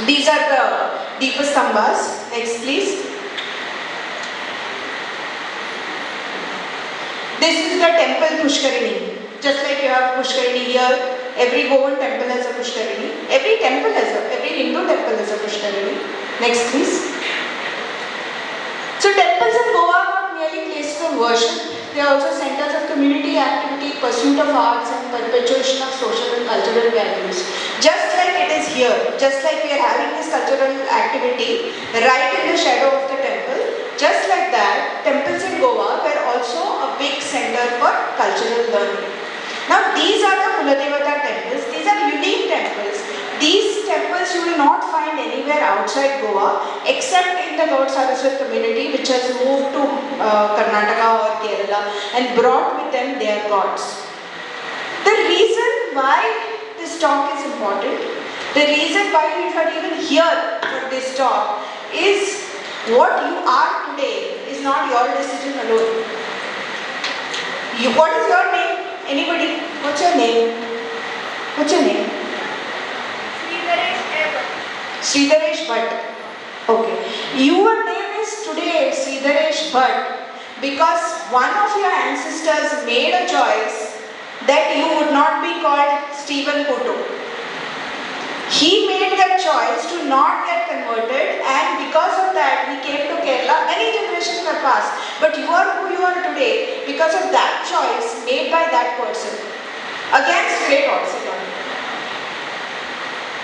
These are the Deepastambhas. Next please. This is the temple Pushkarini. Just like you have Pushkarini here, every Goan temple has a Pushkarini. Every Hindu temple has a Pushkarini. Next please. So temples in Goa are not merely places of worship, they are also centers of community activity, pursuit of arts and perpetuation of social and cultural values. Just like it is here, just like we are having this cultural activity right in the shadow of the temple, just like that, temples in Goa were also a big center for cultural learning. Now these are the Kuladevata temples, these are unique temples. These temples you will not find anywhere outside Goa except in the Lord Saraswat community, which has moved to Karnataka or Kerala and brought with them their gods. The reason why this talk is important, the reason why we are even here for this talk is what you are today is not your decision alone. What is your name? Anybody? What's your name? What's your name? Sridharesh Bhatt. Okay. Your name is today Sridharesh Bhatt because one of your ancestors made a choice that you would not be called Stephen Kuto. He made that choice to not get converted, and because of that he came to Kerala. Many generations have passed, but you are who you are today because of that choice made by that person against great odds.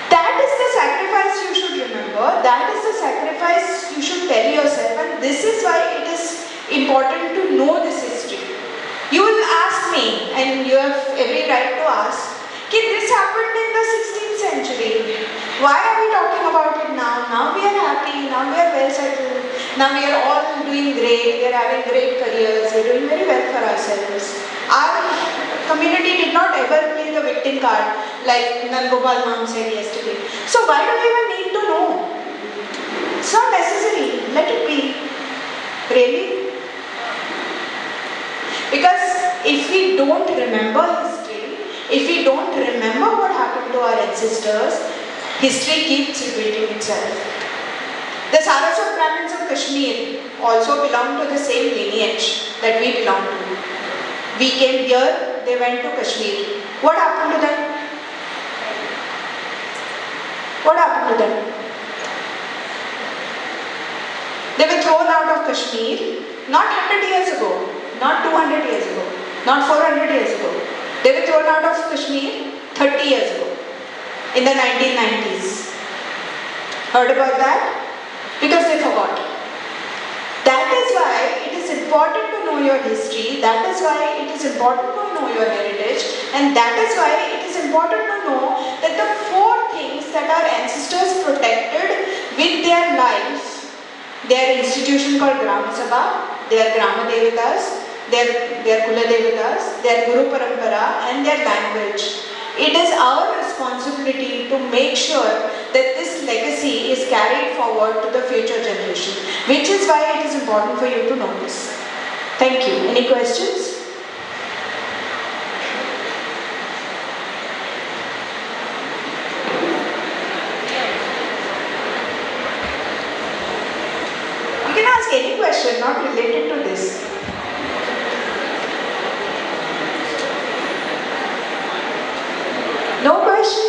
That is the sacrifice you should remember, that is the sacrifice you should tell yourself, and this is why it is important to know this history. You will ask me, and you have every right to ask, this happened in the 16th century. Why are we talking about it now? Now we are happy, now we are well settled, now we are all doing great, we are having great careers, we are doing very well for ourselves. Our community did not ever play the victim card like Nangopal ma'am said yesterday. So why do we even need to know? It's not necessary, let it be. Really? Because if we don't remember history, if we don't remember what happened to our ancestors, history keeps repeating itself. The Saraswat Brahmins of Kashmir also belong to the same lineage that we belong to. We came here, they went to Kashmir. What happened to them? What happened to them? They were thrown out of Kashmir, not 100 years ago, not 200 years ago, not 400 years ago. They were thrown out of Kashmir 30 years ago, in the 1990s. Heard about that? Because they forgot. That is why it is is important to know your history, that is why it is important to know your heritage, and that is why it is important to know that the four things that our ancestors protected with their lives, their institution called Gram Sabha, their Grama Devatas, their Kuladevatas, their Guru Parampara, and their language. It is our responsibility to make sure that this legacy is carried forward to the future generation, which is why it is important for you to know this. Thank you. Any questions? You can ask any question not related to this. No question?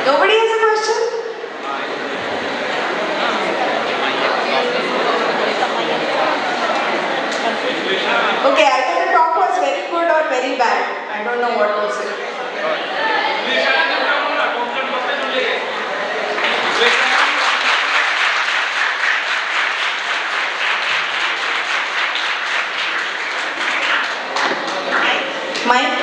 Nobody has a question? Okay, either the talk was very good or very bad. I don't know what was it. Mike?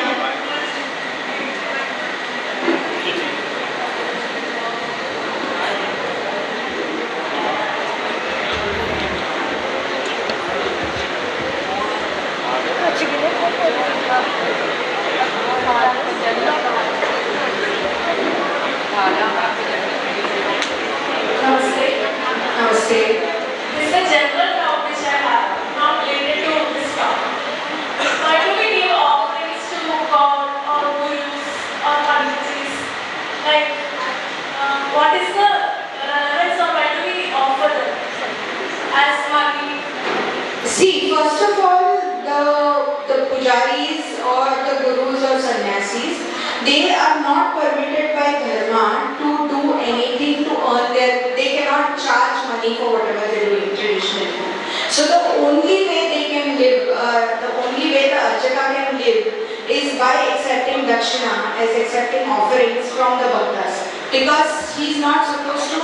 Namaste. This is a general talk which I have, not related to this talk. Why do we give offerings to God or gurus or pandits? Like, what is the relevance or why do we offer them as money? See, first of all, the pujaris or the gurus or sannyasis, they are not permitted by dharma to do anything to earn they cannot charge money for whatever they are doing traditionally. So the only way they can live, the only way the archaka can live is by accepting dakshina, as accepting offerings from the bhaktas. Because he is not supposed to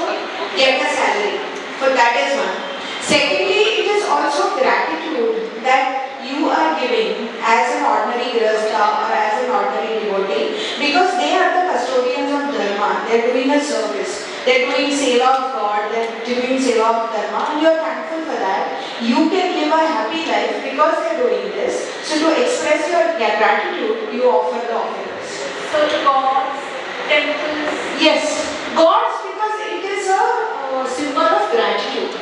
get a salary. So that is one. Secondly, it is also gratitude that you are giving as an ordinary grihastha or as an ordinary devotee, because they are the custodians of dharma. They are doing a service. They are doing seva of God. They are doing seva of dharma, and you are thankful for that. You can live a happy life because they are doing this. So to express your gratitude, you offer the offerings. So the gods, temples. Yes, gods, because it is a symbol of gratitude.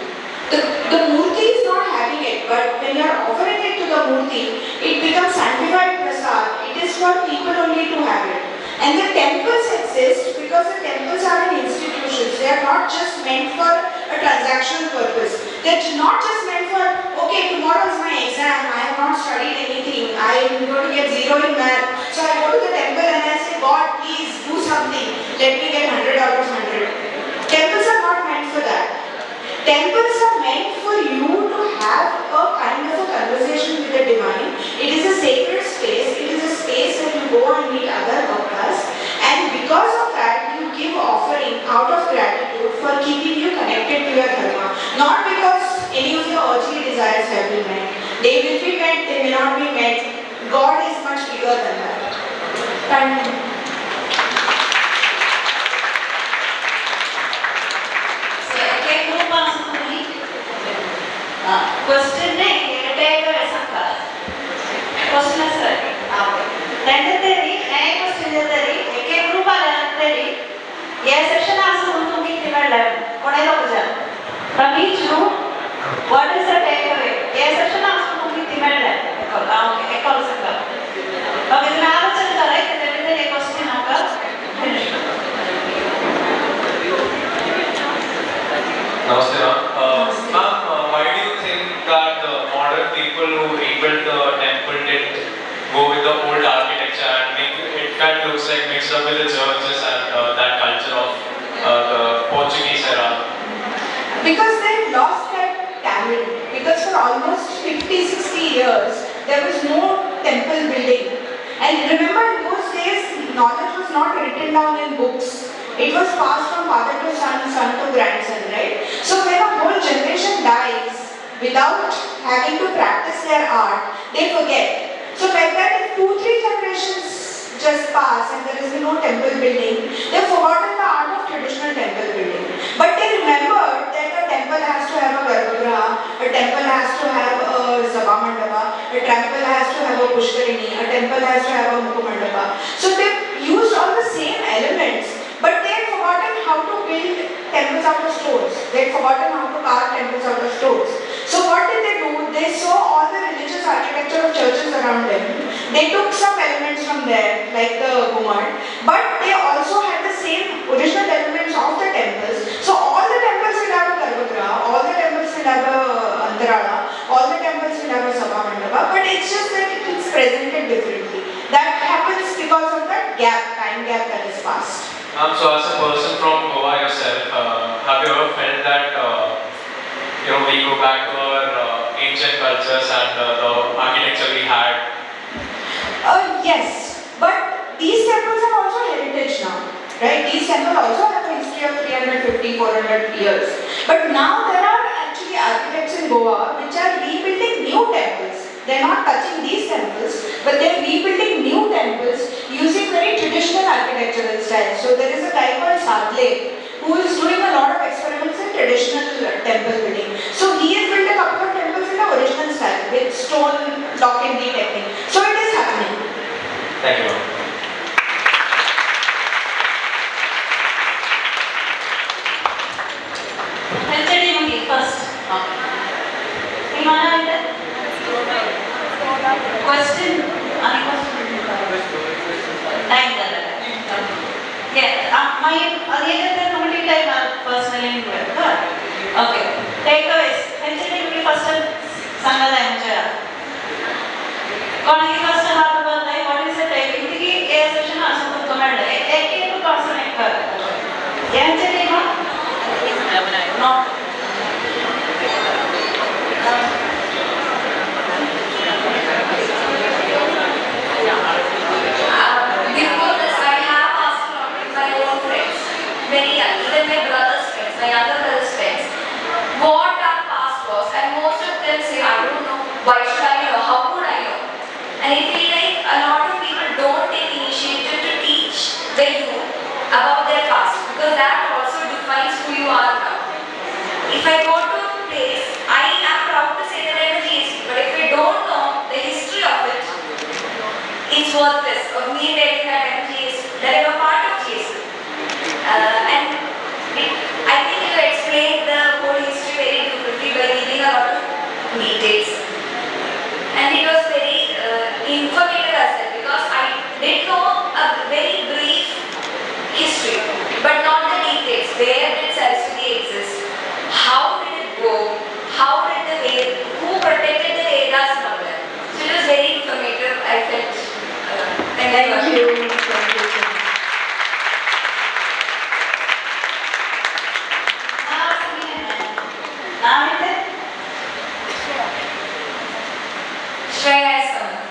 The murti is not having it, but when you are offering it to the murti, it becomes sanctified prasad. It is for people only to have it. And the temples exist because the temples are in institutions. They are not just meant for a transactional purpose. They are not just meant for, okay, tomorrow is my exam, I have not studied anything, I am going to get 0 in math. So I go to the temple and I say, God, please do something. Let me get 100 out of 100. Temples are not meant for that. Temples are meant for you to have a kind of a conversation with the divine. It is a sacred space. It is a space where you go and meet other bhaktas. And because of that, you give offering out of gratitude for keeping you connected to your dharma. Not because any of your earthly desires have been met. They will be met, they may not be met. God is much bigger than that. Thank you. Question question sir. Then question group section from each group, what is the takeaway? Section Namaste, ma'am. Why do you think that the modern people who rebuilt the temple didn't go with the old architecture and it kind of looks like mixed up with the churches and that culture of the Portuguese era? Because they lost that talent. Because for almost 50-60 years, there was no temple building. And remember, in those days, knowledge was not written down in books. It was passed from father to son, son to grandson, right? So when a whole generation dies without having to practice their art, they forget. So like that, if 2-3 generations just pass and there is no temple building, they've forgotten the art of traditional temple building. But they remember that a temple has to have a garbhagriha, a temple has to have a sabha mandapa, a temple has to have a pushkarini, a temple has to have a mukhamandapa. So they've used all the same elements, but they had forgotten how to build temples out of stones. They had forgotten how to carve temples out of stones. So what did they do? They saw all the religious architecture of churches around them. They took some elements from there, like the Gumad, but they also had the same original elements of the temples. So all the temples will have a garbhagriha, all the temples will have a antarala, all the temples will have a sabha mandapa, but it's just that it's presented differently. That happens because of that gap, time gap that is passed. So as a person from Goa yourself, have you ever felt that we go back to our ancient cultures and the architecture we had? Yes, but these temples are also heritage now, right? These temples also have a history of 350-400 years. But now there are actually architects in Goa which are rebuilding new temples. They're not touching these temples, but they're rebuilding new temples using very traditional architectural styles. So there is a guy called Sadle who is doing a lot of experiments in traditional temple building. So he has built a couple of temples in the original style with stone lock and key technique. So it is happening. Thank you. First. Question? Time. Yeah, my other time personally. Okay. Takeaways. First, Sangadayam. First, what is the take? A session also command. A person. No. Before this, I have asked my own friends, many young, even my brother's friends, my younger brother's friends, what our past was, and most of them say, I don't know, why should I know, how would I know? And I feel like a lot of people don't take initiative to teach the youth about their past, because that also defines who you are now. If I go to a place, I am proud to say that I am a GSB, but if I don't know the history of it, it's worthless of me telling that I am GSB, that I am a part of GSB. I think you explained the whole history very beautifully by giving a lot of details. And it was very informative as well, because I did know a very brief history, but not the details. Where did Saraswati exist? How did it go? How did the Ved, who protected the Vedas and all that? So it was very informative, I felt. Thank you. Thank you. Shreya is coming.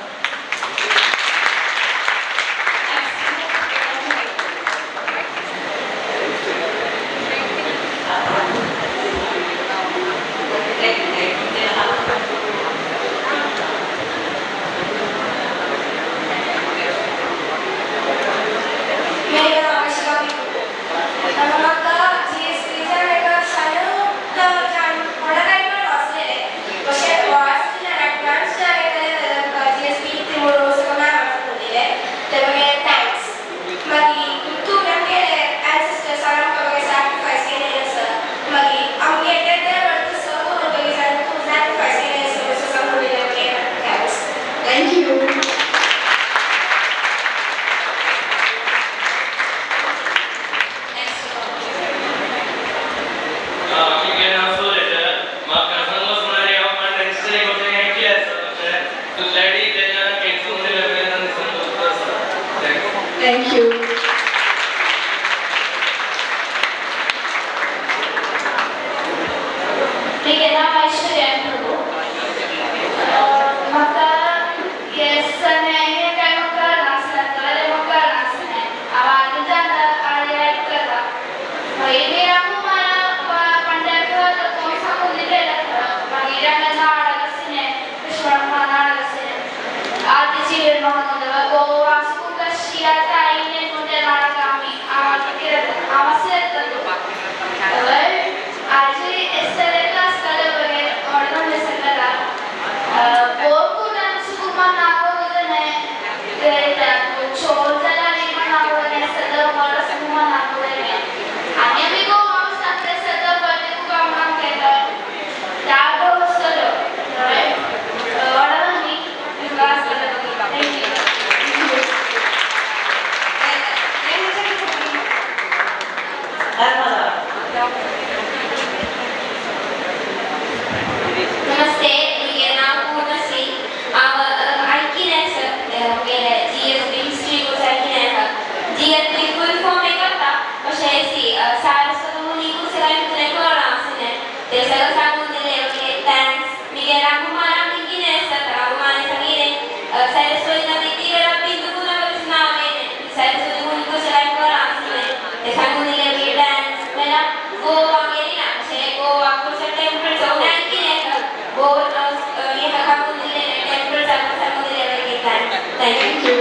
Thank you.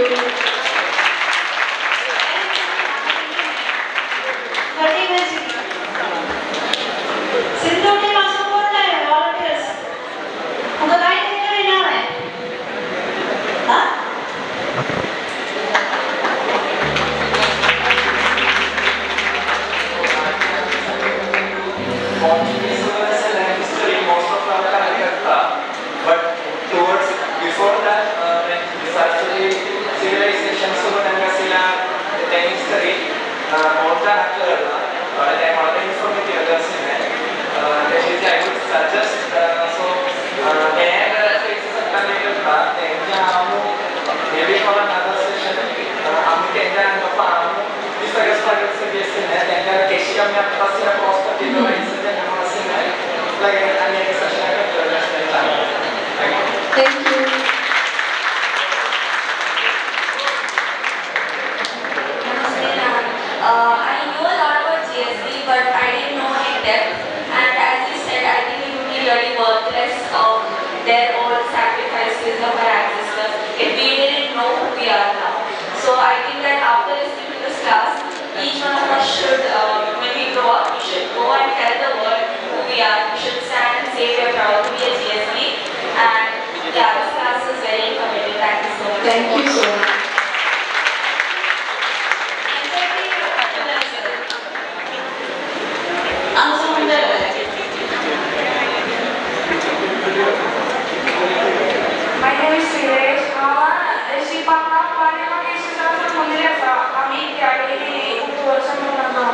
सिंधुटी मासूम बोलता है volunteers. उनका guide करने में नाम है. हाँ? But towards before that, when actually civilization history, more than informative I would suggest maybe for another session, Thank you. Namaste, ma'am. I knew a lot about GSB, but I didn't know in depth. And as you said, I think it would be really worthless of their old sacrifices of our ancestors if we didn't know who we are now. So I think that after listening to this class, each one of us should, when we grow up, we should go and tell the world who we are. We should stand and say we are proud to be a GSB. And yeah, this class is very informative. Thank you so much. Thank you so much. My name is Suresh. Si Pangka Panema kisah semuanya kami tiada ini untuk semuanya.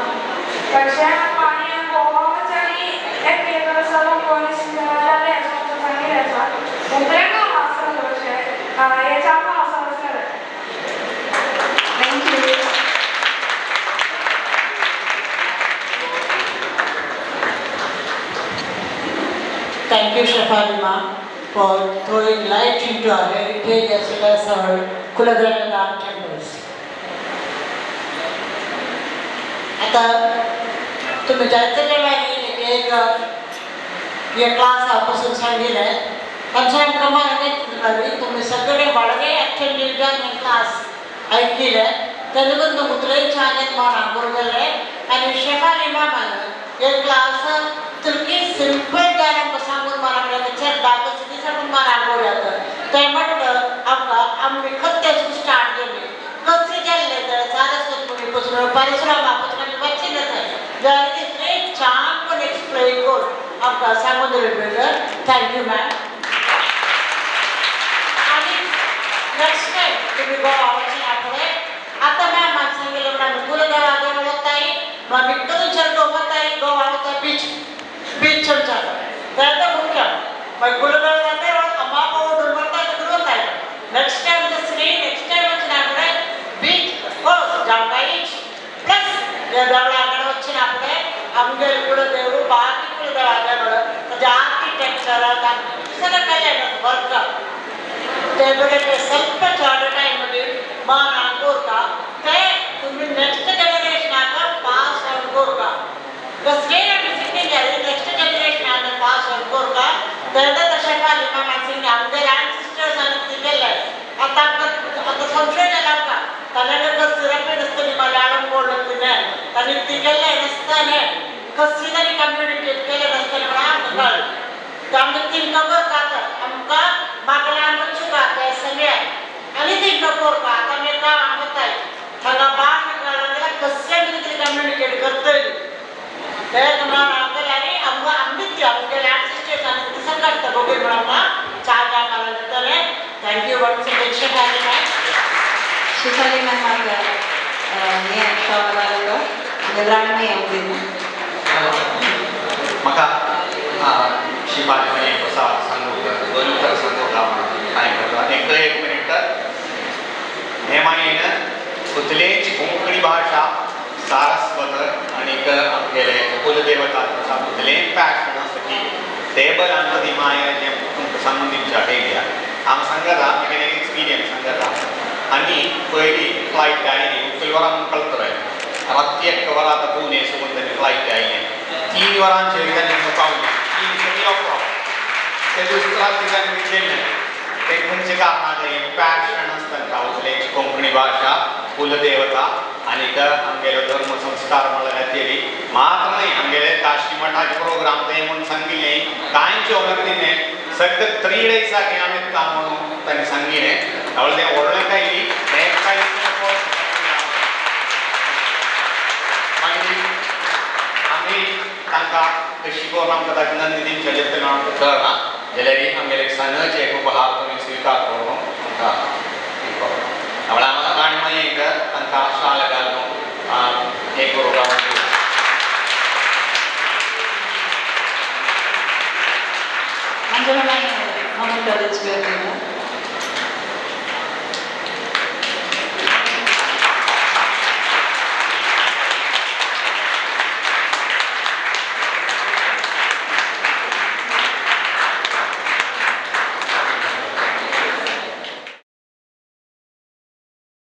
Kerja pani yang bawa cari kalau selalu kondisi jalan yang sama sangat rasa. Mungkin masalah terus ya cakap masalah terus. Thank you. Thank you, Shefali ma'am, for throwing light into our heritage as well as our Kuladevata temples. आता तुम्ही जायचं एक या class आपासून सांगितलंय त्याप्रमाणे तुम्ही सगळे बाळगे attend class ऐकले तेणेकरून तुमचे छान बरोबर आणि शेफाली मॅम एक क्लास तुमकी सिंपल जायला सांगून मला चेक दाखवते सांगून मला बोलत ते म्हटलं आम्ही खत्ते स्टार्ट केली कसे चालले तर सारस्वत तुम्ही परिश्रमापासून बच्चे नसते छान पण एक्सप्लेन करून आमकां सांगून दिले थँक्यू मॅम आणि नेक्स्ट टाइम तुम्ही गोवा वचून आठवडे आता मॅम सांगितलं म्हणून कुलदेवा वताई आम्ही करून चर्चो वताई गोवा वता बीच बीच चर्चा त्यात मुख्य मग कुलदेवा जाते अम्मा पाव वताई तिकडे वताई नेक्स्ट टाइम नेक्स्ट टाइम वचून आठवडे बीच हो जाऊका बीच प्लस या देवळाकडे वचून आठवडे आमगे कुलदेव बाकी कुलदेवाकडे म्हणजे आर्किटेक्चर सगळं कल्याण वर्क ते बरे ಸ್ವಲ್ಪ थोडा टाइम मध्ये माना कोरका ते तुम्ही नेक्स्ट जनरेशनाका पास ऑन कोरका कसले सिटी गेले नेक्स्ट जनरेशनाका पास ऑन कोरका तेदा तशा खाली मानसिंग आमगे अँसेस्टर्स आणि तिगेले आता संशय झाला का त्याला सिरपे नसते मल्याळम बोलते आणि तिगेले नसताने कसली तरी कम्युनिटी केले नसते म्हणा त्यामुळे तीन कवर कात आमका मागला चुका त्या सगळ्या आणि तीन कवर का आता मी का म्हणत आहे सगळा बाग निघाला कसल्या तरी कम्युनिकेट करतोय ते तुम्हाला आपल्याला आणि आम्ही आमगे ॲसिस्टंट आणि तसं करतं बघे म्हणा चार काय मला देताना thank you once again Shefali ma'am Shefali ma'am आपल्या शॉर्ट ग्रांड येऊ म्हाका शिपाली म्हणजे कसा सांगू दोन उतर सांगू काय करता एक मिनिट हे मागीन कुतलेची कोंकणी भाषा सारस्वत आणि आमगेले कुलदेवता कुतले पॅशन आसकी टेबल अन्नदी माया जे तुमकां सांगून दिवच्या हेल्या हांव सांगता म्हगे एक्सपिरियन्स सांगता आनी पयली फ्लायट आयली उकल वरां म्हणून कळतले राती 1 वरां आतां पुणे सुगून फ्लायट आयली 3 वरांचेर पावली ते दुसऱ्या ठिकाणी विद्येने ते खंयचे तेंचे कारणाक पॅशन आसता गांवतलेची कोंकणी भाशा कुलदेवता आनीक आमगेलो धर्म संस्कार म्हळ्यार तेरी मात्र न्ही आमगेले काशी मठाचे प्रोग्राम ते म्हूण सांगिल्लें कांयच ऑर्डर दिले सगळे 3 डेजाक आमी काम म्हणून तांणी सांगिल्लें आवडे तें व्हडलें काही हें काही मागीर आमी तांकां कशी करून आमकां ताका नंदी दिवचें तें आमकां कळना जाल्यार आमगेले सनच एक उपहार तुमी स्विकार करून आमकां हें करून आवडे आम्हाला गाणी मागीर एक तांकां शाल घालून हें programme Manjula moment of inspiration